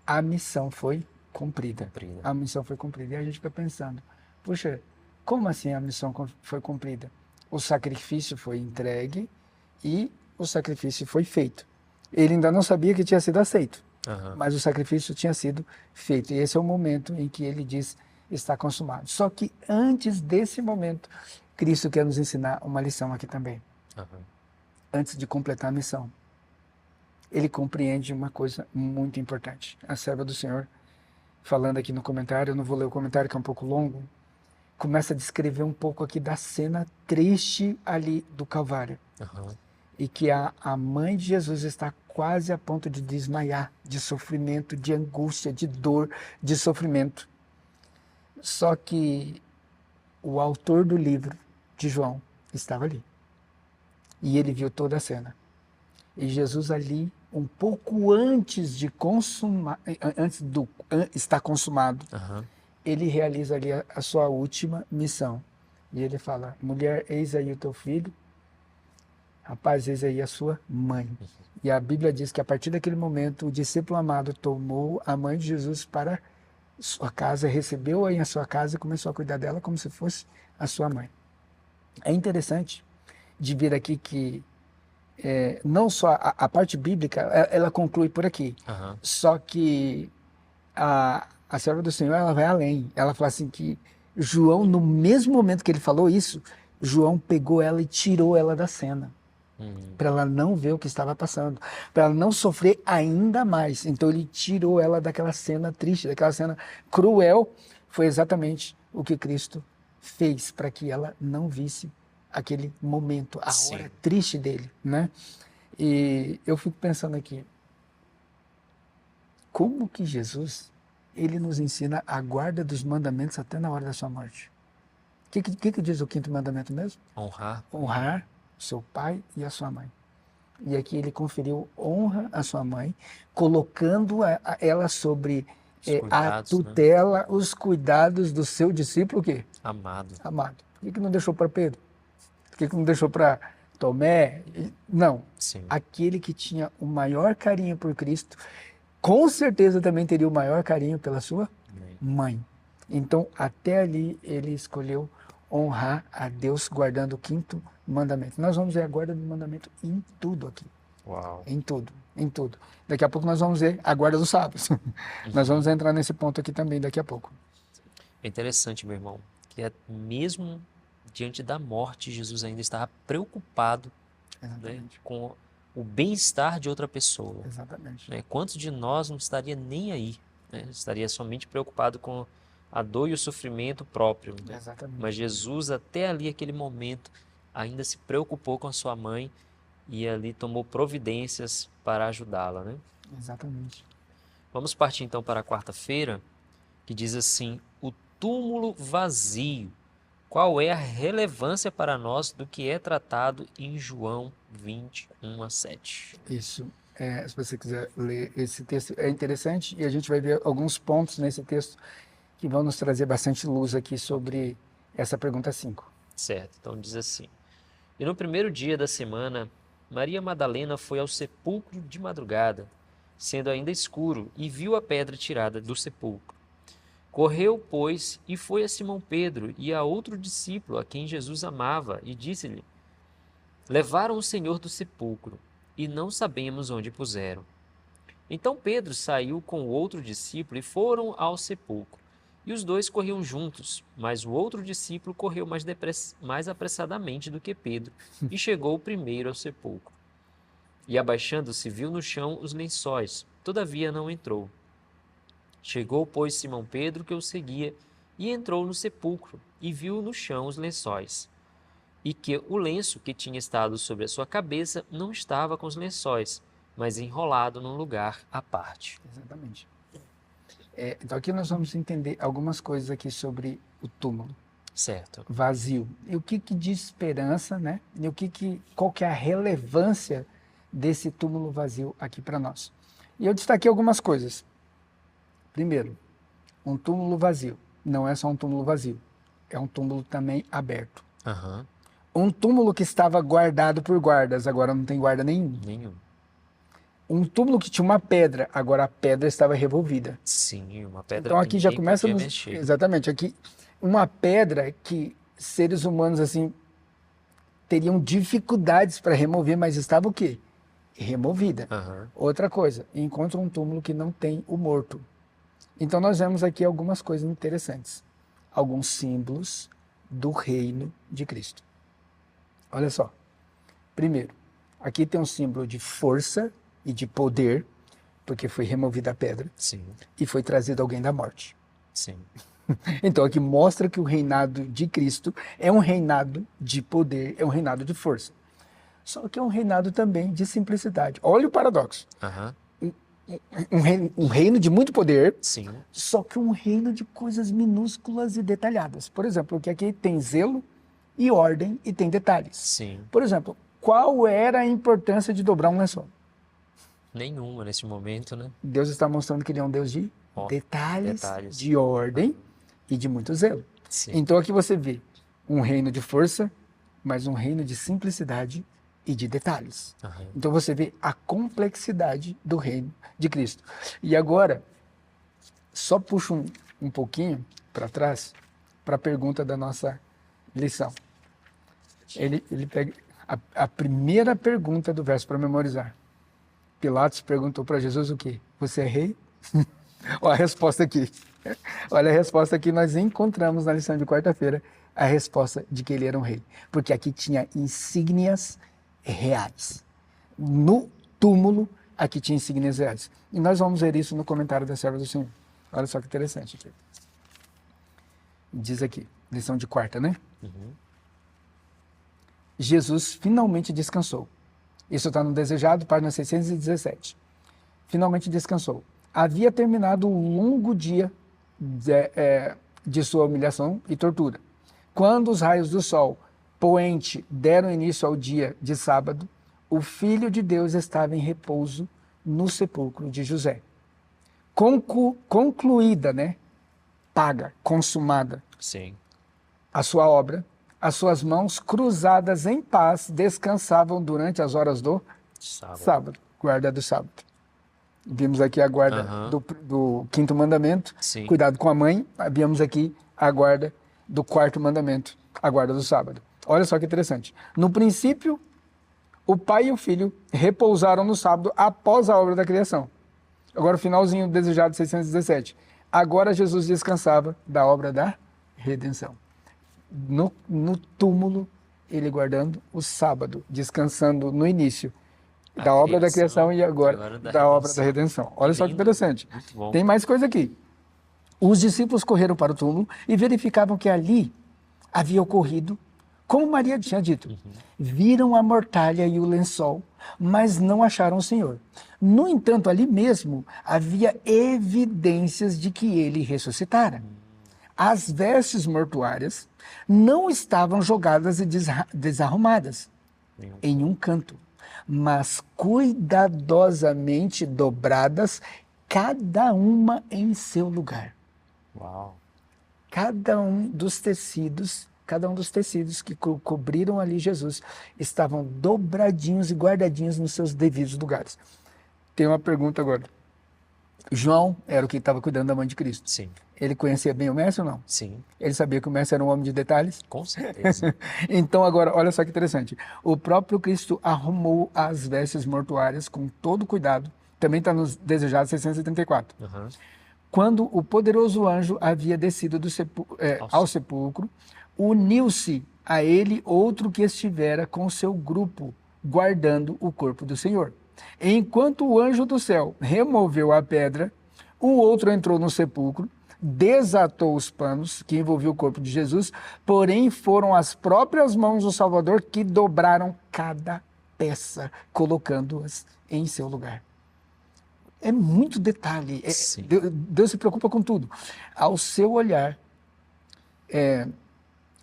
a missão foi cumprida. A missão foi cumprida. E a gente fica pensando, puxa, como assim a missão foi cumprida? O sacrifício foi entregue e o sacrifício foi feito. Ele ainda não sabia que tinha sido aceito, mas o sacrifício tinha sido feito. E esse é o momento em que ele diz, está consumado. Só que antes desse momento, Cristo quer nos ensinar uma lição aqui também. Antes de completar a missão. Ele compreende uma coisa muito importante. A serva do Senhor, falando aqui no comentário, eu não vou ler o comentário que é um pouco longo, começa a descrever um pouco aqui da cena triste ali do Calvário. E que a mãe de Jesus está quase a ponto de desmaiar, de sofrimento, de angústia, de dor, de sofrimento. Só que o autor do livro de João estava ali. E ele viu toda a cena. E Jesus ali, um pouco antes de consumar, antes do estar consumado, ele realiza ali a sua última missão. E ele fala, mulher, eis aí o teu filho, rapaz, eis aí a sua mãe. E a Bíblia diz que a partir daquele momento, o discípulo amado tomou a mãe de Jesus para sua casa, recebeu-a em sua casa e começou a cuidar dela como se fosse a sua mãe. É interessante de ver aqui que não só a parte bíblica, ela conclui por aqui, só que a serva do Senhor, ela vai além. Ela fala assim que João, no mesmo momento que ele falou isso, João pegou ela e tirou ela da cena. Para ela não ver o que estava passando, para ela não sofrer ainda mais. Então ele tirou ela daquela cena triste, daquela cena cruel. Foi exatamente o que Cristo fez para que ela não visse aquele momento, a hora triste dele, né? E eu fico pensando aqui, como que Jesus, ele nos ensina a guarda dos mandamentos até na hora da sua morte? O que diz o quinto mandamento mesmo? Honrar seu pai e a sua mãe. E aqui ele conferiu honra à sua mãe, colocando ela sobre a tutela, né? Os cuidados do seu discípulo, o quê? Amado. Por que não deixou para Pedro? Por que não deixou para Tomé? Não. Aquele que tinha o maior carinho por Cristo, com certeza também teria o maior carinho pela sua mãe. Então, até ali, ele escolheu honrar a Deus guardando o quinto mandamento. Nós vamos ver a guarda do mandamento em tudo aqui. Em tudo. Daqui a pouco nós vamos ver a guarda dos sábados. Nós vamos entrar nesse ponto aqui também daqui a pouco. É interessante, meu irmão, que mesmo diante da morte, Jesus ainda estava preocupado, né, com o bem-estar de outra pessoa. Né? Quantos de nós não estaria nem aí? Né? Estaria somente preocupado com a dor e o sofrimento próprio. Né? Mas Jesus, até ali, aquele momento, ainda se preocupou com a sua mãe e ali tomou providências para ajudá-la. Né? Vamos partir então para a quarta-feira, que diz assim, o túmulo vazio. Qual é a relevância para nós do que é tratado em João 21:7? Isso. Se você quiser ler esse texto, é interessante e a gente vai ver alguns pontos nesse texto que vão nos trazer bastante luz aqui sobre essa pergunta 5. Certo, então diz assim. E no primeiro dia da semana, Maria Madalena foi ao sepulcro de madrugada, sendo ainda escuro, e viu a pedra tirada do sepulcro. Correu, pois, e foi a Simão Pedro e a outro discípulo a quem Jesus amava, e disse-lhe, levaram o Senhor do sepulcro, e não sabemos onde puseram. Então Pedro saiu com o outro discípulo e foram ao sepulcro. E os dois corriam juntos, mas o outro discípulo correu mais apressadamente do que Pedro, e chegou primeiro ao sepulcro. E abaixando-se, viu no chão os lençóis, todavia não entrou. Chegou, pois, Simão Pedro, que o seguia, e entrou no sepulcro, e viu no chão os lençóis, e que o lenço que tinha estado sobre a sua cabeça não estava com os lençóis, mas enrolado num lugar à parte. Então aqui nós vamos entender algumas coisas aqui sobre o túmulo. Certo. Vazio. E o que diz esperança, né? E qual que é a relevância desse túmulo vazio aqui para nós? E eu destaquei algumas coisas. Primeiro, um túmulo vazio. Não é só um túmulo vazio. É um túmulo também aberto. Uhum. Um túmulo que estava guardado por guardas, agora não tem guarda nenhum. Um túmulo que tinha uma pedra, agora a pedra estava revolvida. Sim, uma pedra então, aqui já começa mexer. Exatamente, aqui uma pedra que seres humanos assim teriam dificuldades para remover, mas estava o quê? Removida. Uhum. Outra coisa, encontra um túmulo que não tem o morto. Então nós vemos aqui algumas coisas interessantes. Alguns símbolos do reino de Cristo. Olha só. Primeiro, aqui tem um símbolo de força e de poder, porque foi removida a pedra. Sim. E foi trazido alguém da morte. Sim. Então aqui mostra que o reinado de Cristo é um reinado de poder, é um reinado de força. Só que é um reinado também de simplicidade. Olha o paradoxo. Uhum. Um reino de muito poder, sim, só que um reino de coisas minúsculas e detalhadas. Por exemplo, que aqui tem zelo e ordem e tem detalhes. Sim. Por exemplo, qual era a importância de dobrar um lençol? Nenhuma nesse momento, né? Deus está mostrando que ele é um Deus de detalhes, de ordem e de muito zelo. Sim. Então aqui você vê um reino de força, mas um reino de simplicidade e de detalhes. Uhum. Então você vê a complexidade do reino de Cristo. E agora, só puxo um pouquinho para trás para a pergunta da nossa lição. Ele pega a primeira pergunta do verso para memorizar. Pilatos perguntou para Jesus o quê? Você é rei? Olha a resposta aqui. Olha a resposta que nós encontramos na lição de quarta-feira, a resposta de que ele era um rei. Porque aqui tinha insígnias reais. No túmulo, aqui tinha insígnias reais. E nós vamos ver isso no comentário da Serva do Senhor. Olha só que interessante aqui. Diz aqui, lição de quarta, né? Uhum. Jesus finalmente descansou. Isso está no Desejado, página 617. Finalmente descansou. Havia terminado o longo dia de sua humilhação e tortura. Quando os raios do sol poente deram início ao dia de sábado, o Filho de Deus estava em repouso no sepulcro de José. Concluída, né? Paga, consumada. Sim. A sua obra, as suas mãos cruzadas em paz descansavam durante as horas do sábado, guarda do sábado. Vimos aqui a guarda do quinto mandamento, Sim. Cuidado com a mãe. Vimos aqui a guarda do quarto mandamento, a guarda do sábado. Olha só que interessante. No princípio, o pai e o filho repousaram no sábado após a obra da criação. Agora o finalzinho do Desejado 617. Agora Jesus descansava da obra da redenção. No túmulo, ele guardando o sábado, descansando no início da obra da criação e agora da obra da redenção. Olha só que interessante. Tem mais coisa aqui. Os discípulos correram para o túmulo e verificavam que ali havia ocorrido, como Maria tinha dito. Viram a mortalha e o lençol, mas não acharam o Senhor. No entanto, ali mesmo havia evidências de que ele ressuscitara. As vestes mortuárias não estavam jogadas e desarrumadas em um canto, mas cuidadosamente dobradas, cada uma em seu lugar. Uau. Cada um dos tecidos que cobriram ali Jesus estavam dobradinhos e guardadinhos nos seus devidos lugares. Tem uma pergunta agora. João era o que estava cuidando da mãe de Cristo. Sim. Ele conhecia bem o mestre ou não? Sim. Ele sabia que o mestre era um homem de detalhes? Com certeza. Então agora, olha só que interessante. O próprio Cristo arrumou as vestes mortuárias com todo cuidado. Também está nos Desejados 674. Uhum. Quando o poderoso anjo havia descido ao sepulcro, uniu-se a ele outro que estivera com seu grupo, guardando o corpo do Senhor. Enquanto o anjo do céu removeu a pedra, o outro entrou no sepulcro, desatou os panos que envolviam o corpo de Jesus, porém foram as próprias mãos do Salvador que dobraram cada peça, colocando-as em seu lugar. É muito detalhe. Deus se preocupa com tudo. Ao seu olhar,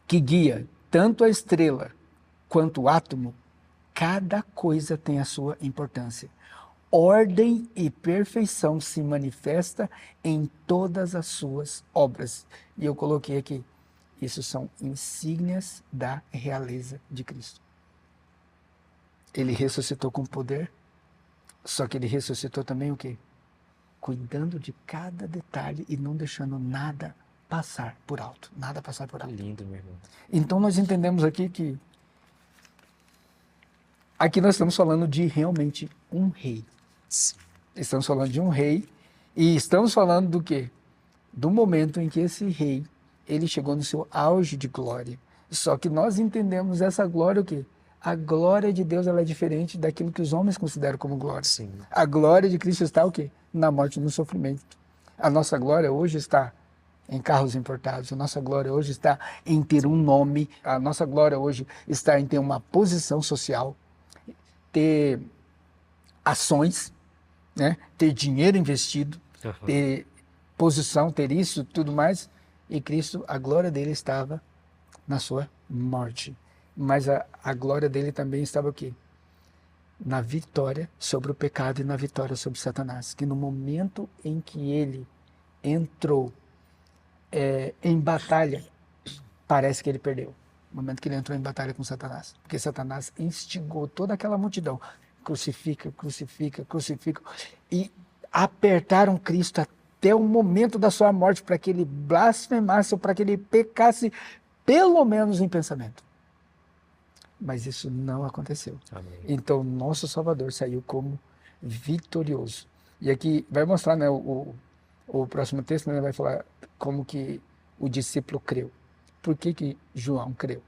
que guia tanto a estrela quanto o átomo, cada coisa tem a sua importância. Ordem e perfeição se manifesta em todas as suas obras. E eu coloquei aqui, isso são insígnias da realeza de Cristo. Ele ressuscitou com poder, só que ele ressuscitou também o quê? Cuidando de cada detalhe e não deixando nada passar por alto. Nada passar por alto. Lindo, meu irmão. Então nós entendemos aqui que aqui nós estamos falando de realmente um rei. Sim. Estamos falando de um rei e estamos falando do quê? Do momento em que esse rei, ele chegou no seu auge de glória. Só que nós entendemos essa glória o quê? A glória de Deus, ela é diferente daquilo que os homens consideram como glória. Sim. A glória de Cristo está o quê? Na morte e no sofrimento. A nossa glória hoje está em carros importados. A nossa glória hoje está em ter um nome. A nossa glória hoje está em ter uma posição social, ter ações, né? Ter dinheiro investido, ter posição, ter isso, tudo mais. E Cristo, a glória dele estava na sua morte. Mas a glória dele também estava o quê? Na vitória sobre o pecado e na vitória sobre Satanás. Que no momento em que ele entrou em batalha, parece que ele perdeu. No momento que ele entrou em batalha com Satanás. Porque Satanás instigou toda aquela multidão. Crucifica, crucifica, crucifica. E apertaram Cristo até o momento da sua morte para que ele blasfemasse ou para que ele pecasse, pelo menos em pensamento. Mas isso não aconteceu. Amém. Então, nosso Salvador saiu como vitorioso. E aqui vai mostrar, né, o próximo texto, né, vai falar como que o discípulo creu. Por que João creu?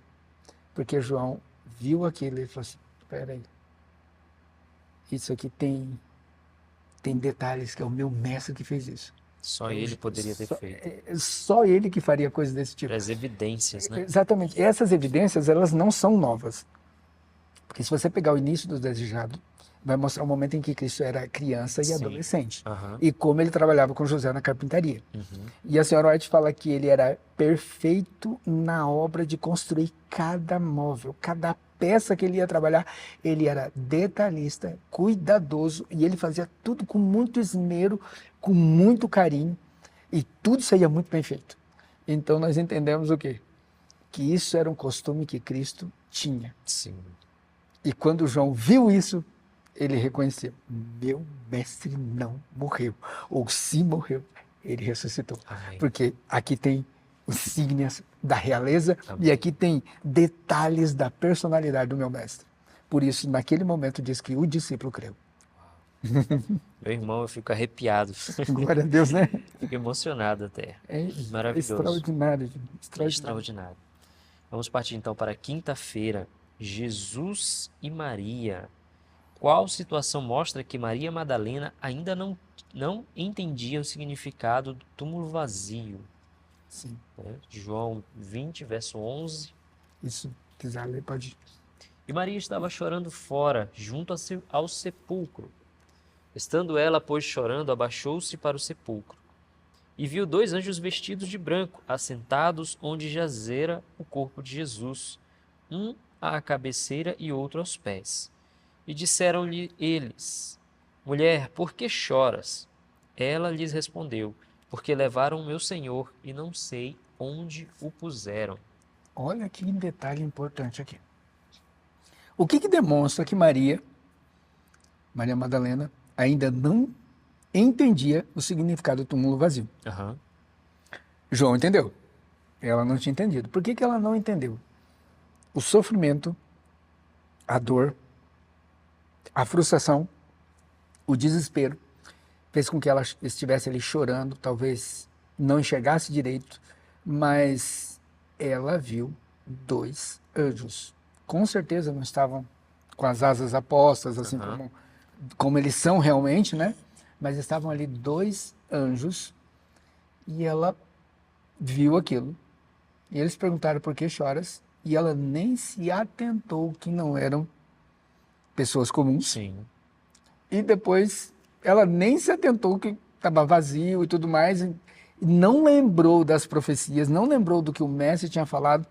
Porque João viu aquilo e falou assim, espera aí, isso aqui tem detalhes que é o meu mestre que fez isso. Só ele poderia ter feito. Só ele que faria coisas desse tipo. As evidências, né? Exatamente. Essas evidências, elas não são novas. Porque se você pegar o início do Desejado, vai mostrar o momento em que Cristo era criança e adolescente. E como ele trabalhava com José na carpintaria. E a senhora White fala que ele era perfeito na obra de construir cada móvel, cada peça que ele ia trabalhar. Ele era detalhista, cuidadoso, e ele fazia tudo com muito esmero, com muito carinho, e tudo saía muito bem feito. Então nós entendemos o quê? Que isso era um costume que Cristo tinha. Sim. E quando João viu isso, ele reconheceu, meu mestre não morreu. Ou se morreu, ele ressuscitou. Amém. Porque aqui tem insígnias da realeza. Amém. E aqui tem detalhes da personalidade do meu mestre. Por isso, naquele momento, diz que o discípulo creu. Meu irmão, eu fico arrepiado. Glória a Deus, né? Fico emocionado até. É maravilhoso. Extraordinário. Extraordinário. Vamos partir então para quinta-feira. Jesus e Maria. Qual situação mostra que Maria Madalena ainda não entendia o significado do túmulo vazio? Sim. João 20, verso 11. Isso, quiser ler, pode ir. E Maria estava chorando fora, junto ao sepulcro. Estando ela, pois, chorando, abaixou-se para o sepulcro. E viu 2 anjos vestidos de branco, assentados onde jazera o corpo de Jesus, um à cabeceira e outro aos pés. E disseram-lhe eles, mulher, por que choras? Ela lhes respondeu, porque levaram o meu Senhor e não sei onde o puseram. Olha que detalhe importante aqui. O que demonstra que Maria Madalena, ainda não entendia o significado do túmulo vazio? João entendeu. Ela não tinha entendido. Por que ela não entendeu? O sofrimento, a dor, a frustração, o desespero, fez com que ela estivesse ali chorando, talvez não enxergasse direito, mas ela viu 2 anjos. Com certeza não estavam com as asas apostas, assim como eles são realmente, né? Mas estavam ali 2 anjos e ela viu aquilo. E eles perguntaram, por que choras? E ela nem se atentou que não eram pessoas comuns. Sim. E depois Ela nem se atentou que estava vazio e tudo mais, e não lembrou das profecias, não lembrou do que o mestre tinha falado,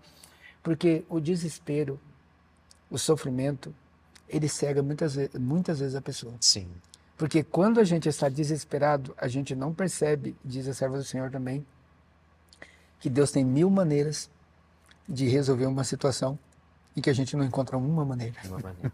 porque o desespero, o sofrimento, ele cega muitas vezes a pessoa. Sim. Porque quando a gente está desesperado, a gente não percebe, diz a serva do Senhor também, que Deus tem 1000 maneiras de resolver uma situação e que a gente não encontra uma maneira. Uma maneira.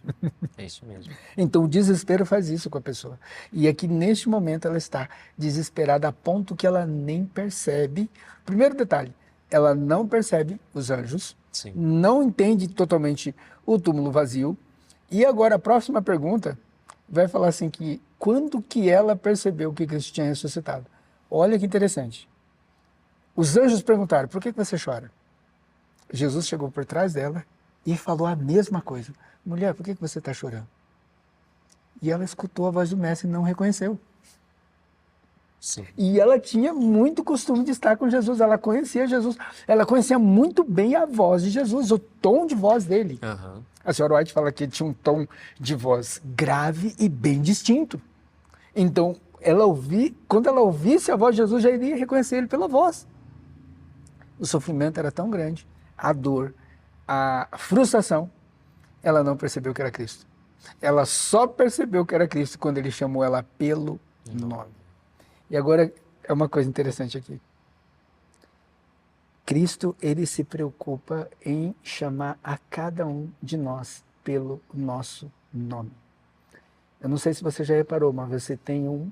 É isso mesmo. Então o desespero faz isso com a pessoa. E aqui neste momento ela está desesperada a ponto que ela nem percebe. Primeiro detalhe, ela não percebe os anjos, Sim. não entende totalmente o túmulo vazio. E agora a próxima pergunta vai falar assim que quando que ela percebeu que Cristo tinha ressuscitado? Olha que interessante. Os anjos perguntaram, por que você chora? Jesus chegou por trás dela e falou a mesma coisa. Mulher, por que você está chorando? E ela escutou a voz do mestre e não reconheceu. Sim. E ela tinha muito costume de estar com Jesus, ela conhecia Jesus, ela conhecia muito bem a voz de Jesus, o tom de voz dele. Uhum. A senhora White fala que ele tinha um tom de voz grave e bem distinto. Então, quando ela ouvisse a voz de Jesus, já iria reconhecer ele pela voz. O sofrimento era tão grande, a dor, a frustração, ela não percebeu que era Cristo. Ela só percebeu que era Cristo quando ele chamou ela pelo nome. E agora é uma coisa interessante aqui. Cristo, ele se preocupa em chamar a cada um de nós pelo nosso nome. Eu não sei se você já reparou, mas você tem um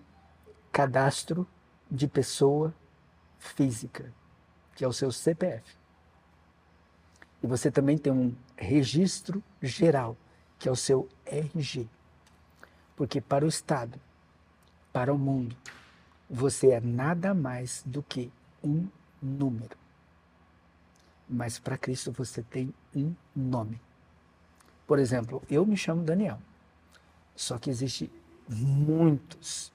cadastro de pessoa física, que é o seu CPF. E você também tem um registro geral, que é o seu RG. Porque para o Estado, para o mundo, você é nada mais do que um número. Mas para Cristo você tem um nome. Por exemplo, eu me chamo Daniel. Só que existe muitos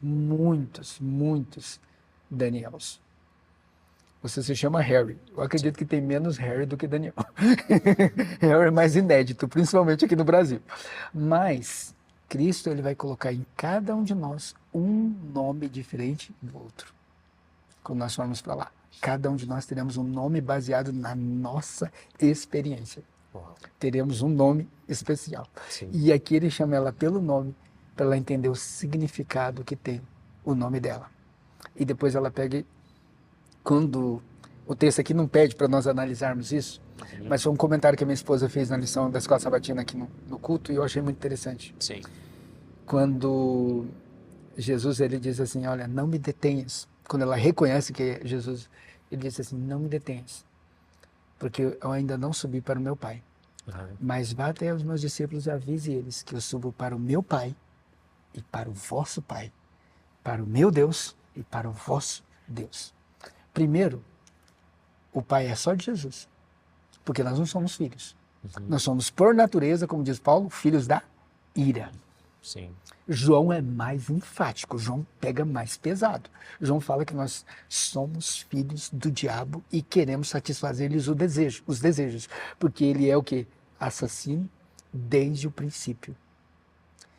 Daniels. Você se chama Harry. Eu acredito que tem menos Harry do que Daniel. Harry é mais inédito, principalmente aqui no Brasil. Mas Cristo, ele vai colocar em cada um de nós um nome diferente do outro. Quando nós formos para lá, cada um de nós teremos um nome baseado na nossa experiência. Uau. Teremos um nome especial. Sim. E aqui ele chama ela pelo nome, para ela entender o significado que tem o nome dela. E depois ela pega, quando o texto aqui não pede para nós analisarmos isso, mas foi um comentário que a minha esposa fez na lição da Escola Sabatina aqui no culto, e eu achei muito interessante. Sim. Quando Jesus, ele diz assim, olha, não me detenhas. Quando ela reconhece que é Jesus, ele diz assim, não me detenhas, porque eu ainda não subi para o meu Pai. Uhum. Mas vá até os meus discípulos e avise eles que eu subo para o meu Pai e para o vosso Pai, para o meu Deus e para o vosso Deus. Primeiro, o Pai é só de Jesus, porque nós não somos filhos. Uhum. Nós somos, por natureza, como diz Paulo, filhos da ira. Sim. João é mais enfático, João pega mais pesado. João fala que nós somos filhos do diabo e queremos satisfazer-lhes os desejos, porque ele é o quê? Assassino desde o princípio.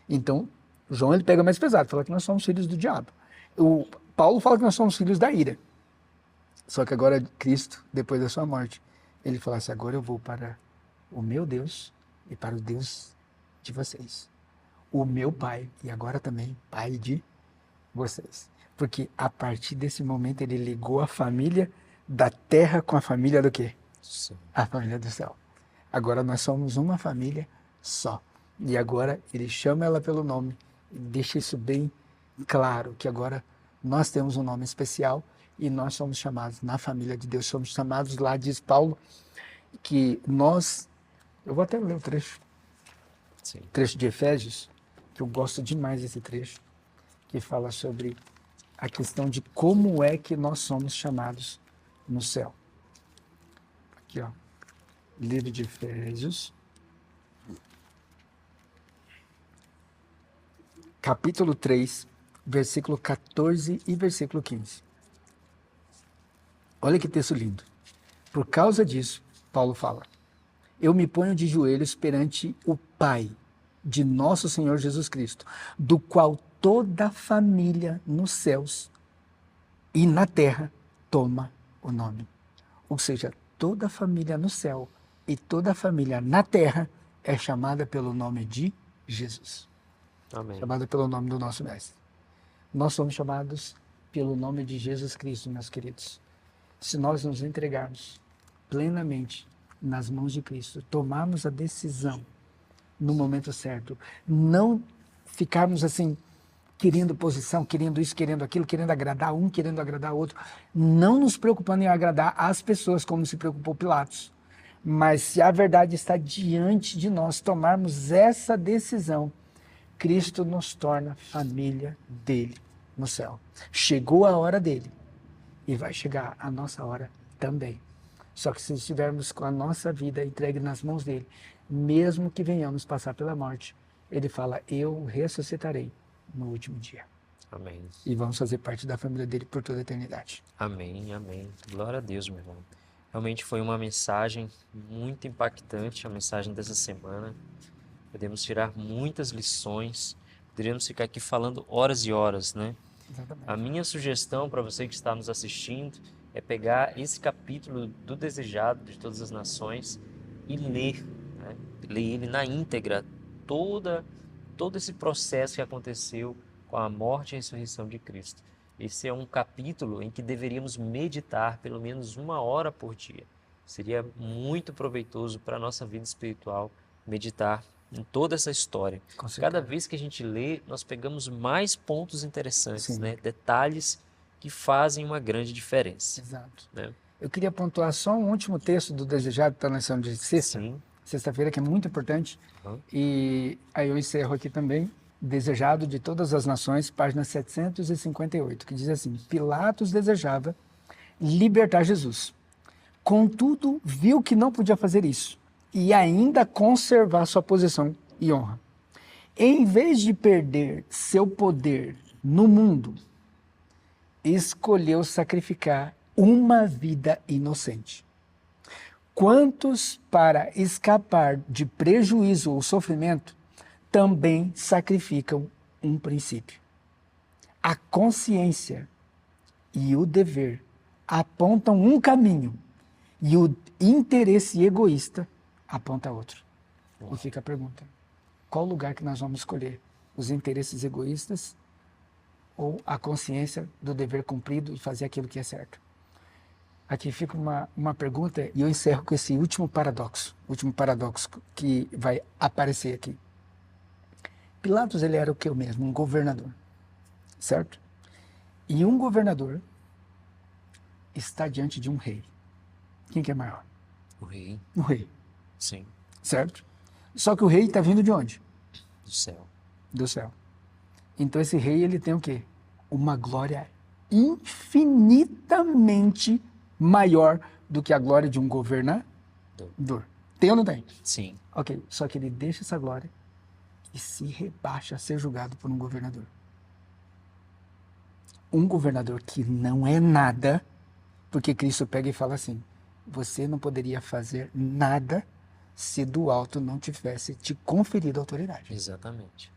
Então, João ele pega mais pesado, fala que nós somos filhos do diabo. O Paulo fala que nós somos filhos da ira. Só que agora Cristo, depois da sua morte, ele fala assim, agora eu vou para o meu Deus e para o Deus de vocês. O meu Pai, e agora também Pai de vocês. Porque a partir desse momento ele ligou a família da terra com a família do quê? Sim. A família do céu. Agora nós somos uma família só. E agora ele chama ela pelo nome, e deixa isso bem claro, que agora nós temos um nome especial e nós somos chamados na família de Deus. Somos chamados lá, diz Paulo, que nós... Eu vou até ler o trecho. Sim. Trecho de Efésios, que eu gosto demais desse trecho, que fala sobre a questão de como é que nós somos chamados no céu. Aqui, ó. Livro de Efésios, capítulo 3, versículo 14 e versículo 15. Olha que texto lindo. Por causa disso, Paulo fala, eu me ponho de joelhos perante o Pai de nosso Senhor Jesus Cristo, do qual toda família nos céus e na terra toma o nome. Ou seja, toda família no céu e toda família na terra é chamada pelo nome de Jesus. Amém. Chamada pelo nome do nosso Mestre. Nós somos chamados pelo nome de Jesus Cristo, meus queridos. Se nós nos entregarmos plenamente nas mãos de Cristo, tomarmos a decisão no momento certo, não ficarmos assim, querendo posição, querendo isso, querendo aquilo, querendo agradar um, querendo agradar outro, não nos preocupando em agradar as pessoas, como se preocupou Pilatos. Mas se a verdade está diante de nós, tomarmos essa decisão, Cristo nos torna família dele no céu. Chegou a hora dele e vai chegar a nossa hora também. Só que se estivermos com a nossa vida entregue nas mãos dele, mesmo que venhamos passar pela morte, ele fala, eu ressuscitarei no último dia. Amém. E vamos fazer parte da família dele por toda a eternidade. Amém, amém. Glória a Deus, meu irmão. Realmente foi uma mensagem muito impactante, a mensagem dessa semana. Podemos tirar muitas lições, poderíamos ficar aqui falando horas e horas, né? Exatamente. A minha sugestão para você que está nos assistindo é pegar esse capítulo do Desejado de Todas as Nações e ler, né? Ler ele na íntegra, todo esse processo que aconteceu com a morte e a ressurreição de Cristo. Esse é um capítulo em que deveríamos meditar pelo menos 1 hora por dia. Seria muito proveitoso para a nossa vida espiritual meditar em toda essa história. Cada vez que a gente lê, nós pegamos mais pontos interessantes, né? Detalhes que fazem uma grande diferença. Exato. Né? Eu queria pontuar só um último texto do Desejado, está na lição de sexta-feira, que é muito importante. E aí eu encerro aqui também. Desejado de Todas as Nações, página 758, que diz assim: Pilatos desejava libertar Jesus. Contudo, viu que não podia fazer isso e ainda conservar sua posição e honra. Em vez de perder seu poder no mundo, escolheu sacrificar uma vida inocente. Quantos, para escapar de prejuízo ou sofrimento, também sacrificam um princípio. A consciência e o dever apontam um caminho e o interesse egoísta aponta outro. E fica a pergunta: qual lugar que nós vamos escolher? Os interesses egoístas ou a consciência do dever cumprido e fazer aquilo que é certo? Aqui fica uma pergunta e eu encerro com esse último paradoxo que vai aparecer aqui. Pilatos, ele era o que mesmo? Um governador, certo? E um governador está diante de um rei. Quem que é maior? O rei. O rei. Sim. Certo? Só que o rei está vindo de onde? Do céu. Do céu. Então esse rei, ele tem o quê? Uma glória infinitamente maior do que a glória de um governador. Tem ou não tem? Sim. Ok, só que ele deixa essa glória e se rebaixa a ser julgado por um governador. Um governador que não é nada, porque Cristo pega e fala assim: você não poderia fazer nada se do alto não tivesse te conferido autoridade. Exatamente.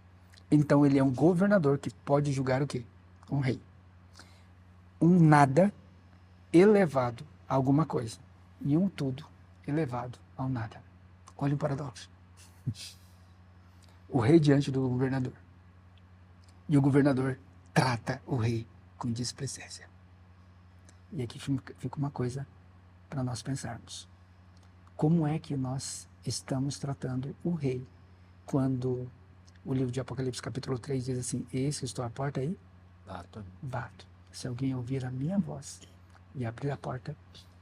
Então ele é um governador que pode julgar o quê? Um rei. Um nada elevado a alguma coisa. E um tudo elevado ao nada. Olha o paradoxo. O rei diante do governador. E o governador trata o rei com displicência. E aqui fica uma coisa para nós pensarmos. Como é que nós estamos tratando o rei quando o livro de Apocalipse capítulo 3 diz assim: eis que estou à porta aí? Bato. Se alguém ouvir a minha voz e abrir a porta,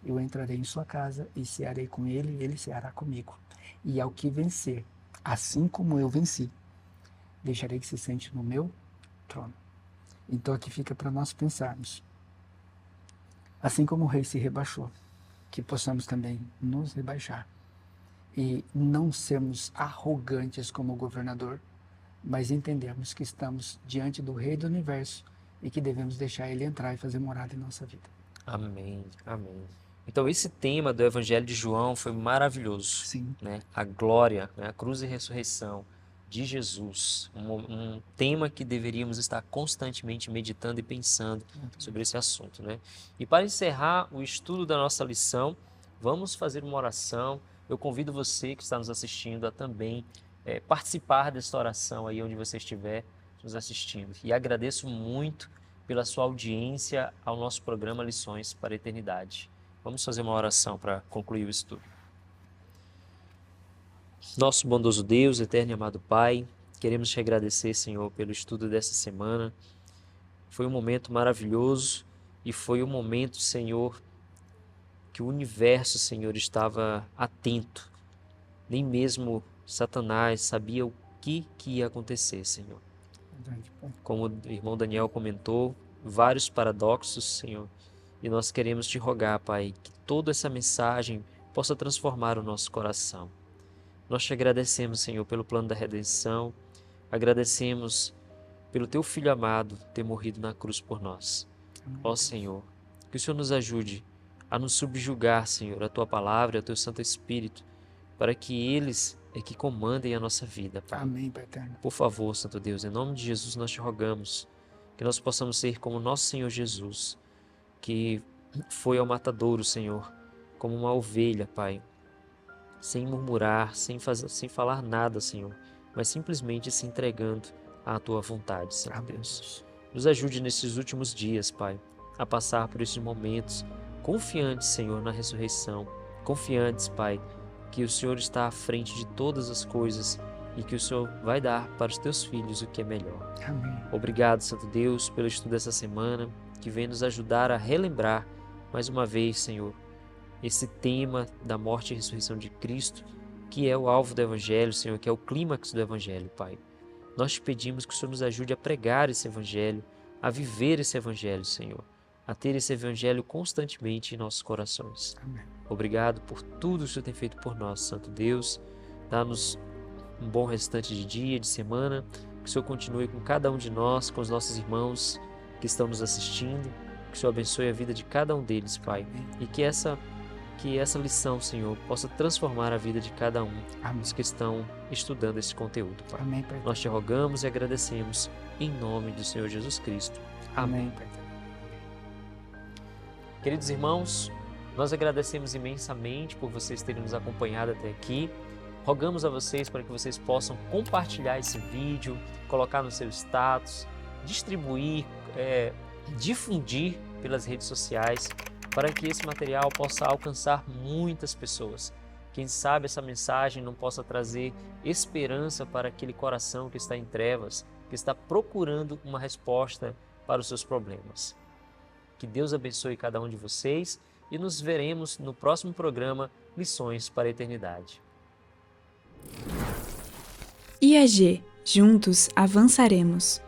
eu entrarei em sua casa e cearei com ele e ele ceará comigo. E ao que vencer, assim como eu venci, deixarei que se sente no meu trono. Então aqui fica para nós pensarmos. Assim como o rei se rebaixou, que possamos também nos rebaixar. E não sermos arrogantes como o governador, mas entendermos que estamos diante do rei do universo e que devemos deixar ele entrar e fazer morada em nossa vida. Amém, amém. Então esse tema do Evangelho de João foi maravilhoso. Sim. Né? A glória, né? A cruz e a ressurreição, de Jesus, um tema que deveríamos estar constantemente meditando e pensando sobre esse assunto, né? E para encerrar o estudo da nossa lição, vamos fazer uma oração. Eu convido você que está nos assistindo a também participar desta oração aí onde você estiver nos assistindo. E agradeço muito pela sua audiência ao nosso programa Lições para a Eternidade. Vamos fazer uma oração para concluir o estudo. Nosso bondoso Deus, eterno e amado Pai, queremos te agradecer, Senhor, pelo estudo dessa semana. Foi um momento maravilhoso e foi um momento, Senhor, que o universo, Senhor, estava atento. Nem mesmo Satanás sabia o que ia acontecer, Senhor. Como o irmão Daniel comentou, vários paradoxos, Senhor, e nós queremos te rogar, Pai, que toda essa mensagem possa transformar o nosso coração. Nós te agradecemos, Senhor, pelo plano da redenção, agradecemos pelo teu Filho amado ter morrido na cruz por nós. Ó Senhor, que o Senhor nos ajude a nos subjugar, Senhor, a tua palavra e ao teu Santo Espírito, para que eles é que comandem a nossa vida, Pai. Amém, Pai eterno. Por favor, Santo Deus, em nome de Jesus nós te rogamos que nós possamos ser como nosso Senhor Jesus, que foi ao matadouro, Senhor, como uma ovelha, Pai, sem murmurar, sem falar nada, Senhor, mas simplesmente se entregando à tua vontade, Senhor Deus. Nos ajude nesses últimos dias, Pai, a passar por esses momentos confiantes, Senhor, na ressurreição, confiantes, Pai, que o Senhor está à frente de todas as coisas e que o Senhor vai dar para os teus filhos o que é melhor. Amém. Obrigado, Santo Deus, pelo estudo dessa semana, que vem nos ajudar a relembrar mais uma vez, Senhor, esse tema da morte e ressurreição de Cristo, que é o alvo do Evangelho, Senhor, que é o clímax do Evangelho, Pai. Nós te pedimos que o Senhor nos ajude a pregar esse Evangelho, a viver esse Evangelho, Senhor, a ter esse Evangelho constantemente em nossos corações. Amém. Obrigado por tudo que o Senhor tem feito por nós, Santo Deus. Dá-nos um bom restante de dia, de semana, que o Senhor continue com cada um de nós, com os nossos irmãos que estão nos assistindo, que o Senhor abençoe a vida de cada um deles, Pai, e que essa lição, Senhor, possa transformar a vida de cada um dos que estão estudando esse conteúdo, Pai. Amém, Pai. Nós te rogamos e agradecemos em nome do Senhor Jesus Cristo. Amém. Pai. Queridos irmãos, nós agradecemos imensamente por vocês terem nos acompanhado até aqui. Rogamos a vocês para que vocês possam compartilhar esse vídeo, colocar no seu status, distribuir, difundir pelas redes sociais, para que esse material possa alcançar muitas pessoas. Quem sabe essa mensagem não possa trazer esperança para aquele coração que está em trevas, que está procurando uma resposta para os seus problemas. Que Deus abençoe cada um de vocês e nos veremos no próximo programa Lições para a Eternidade. IAG, juntos avançaremos.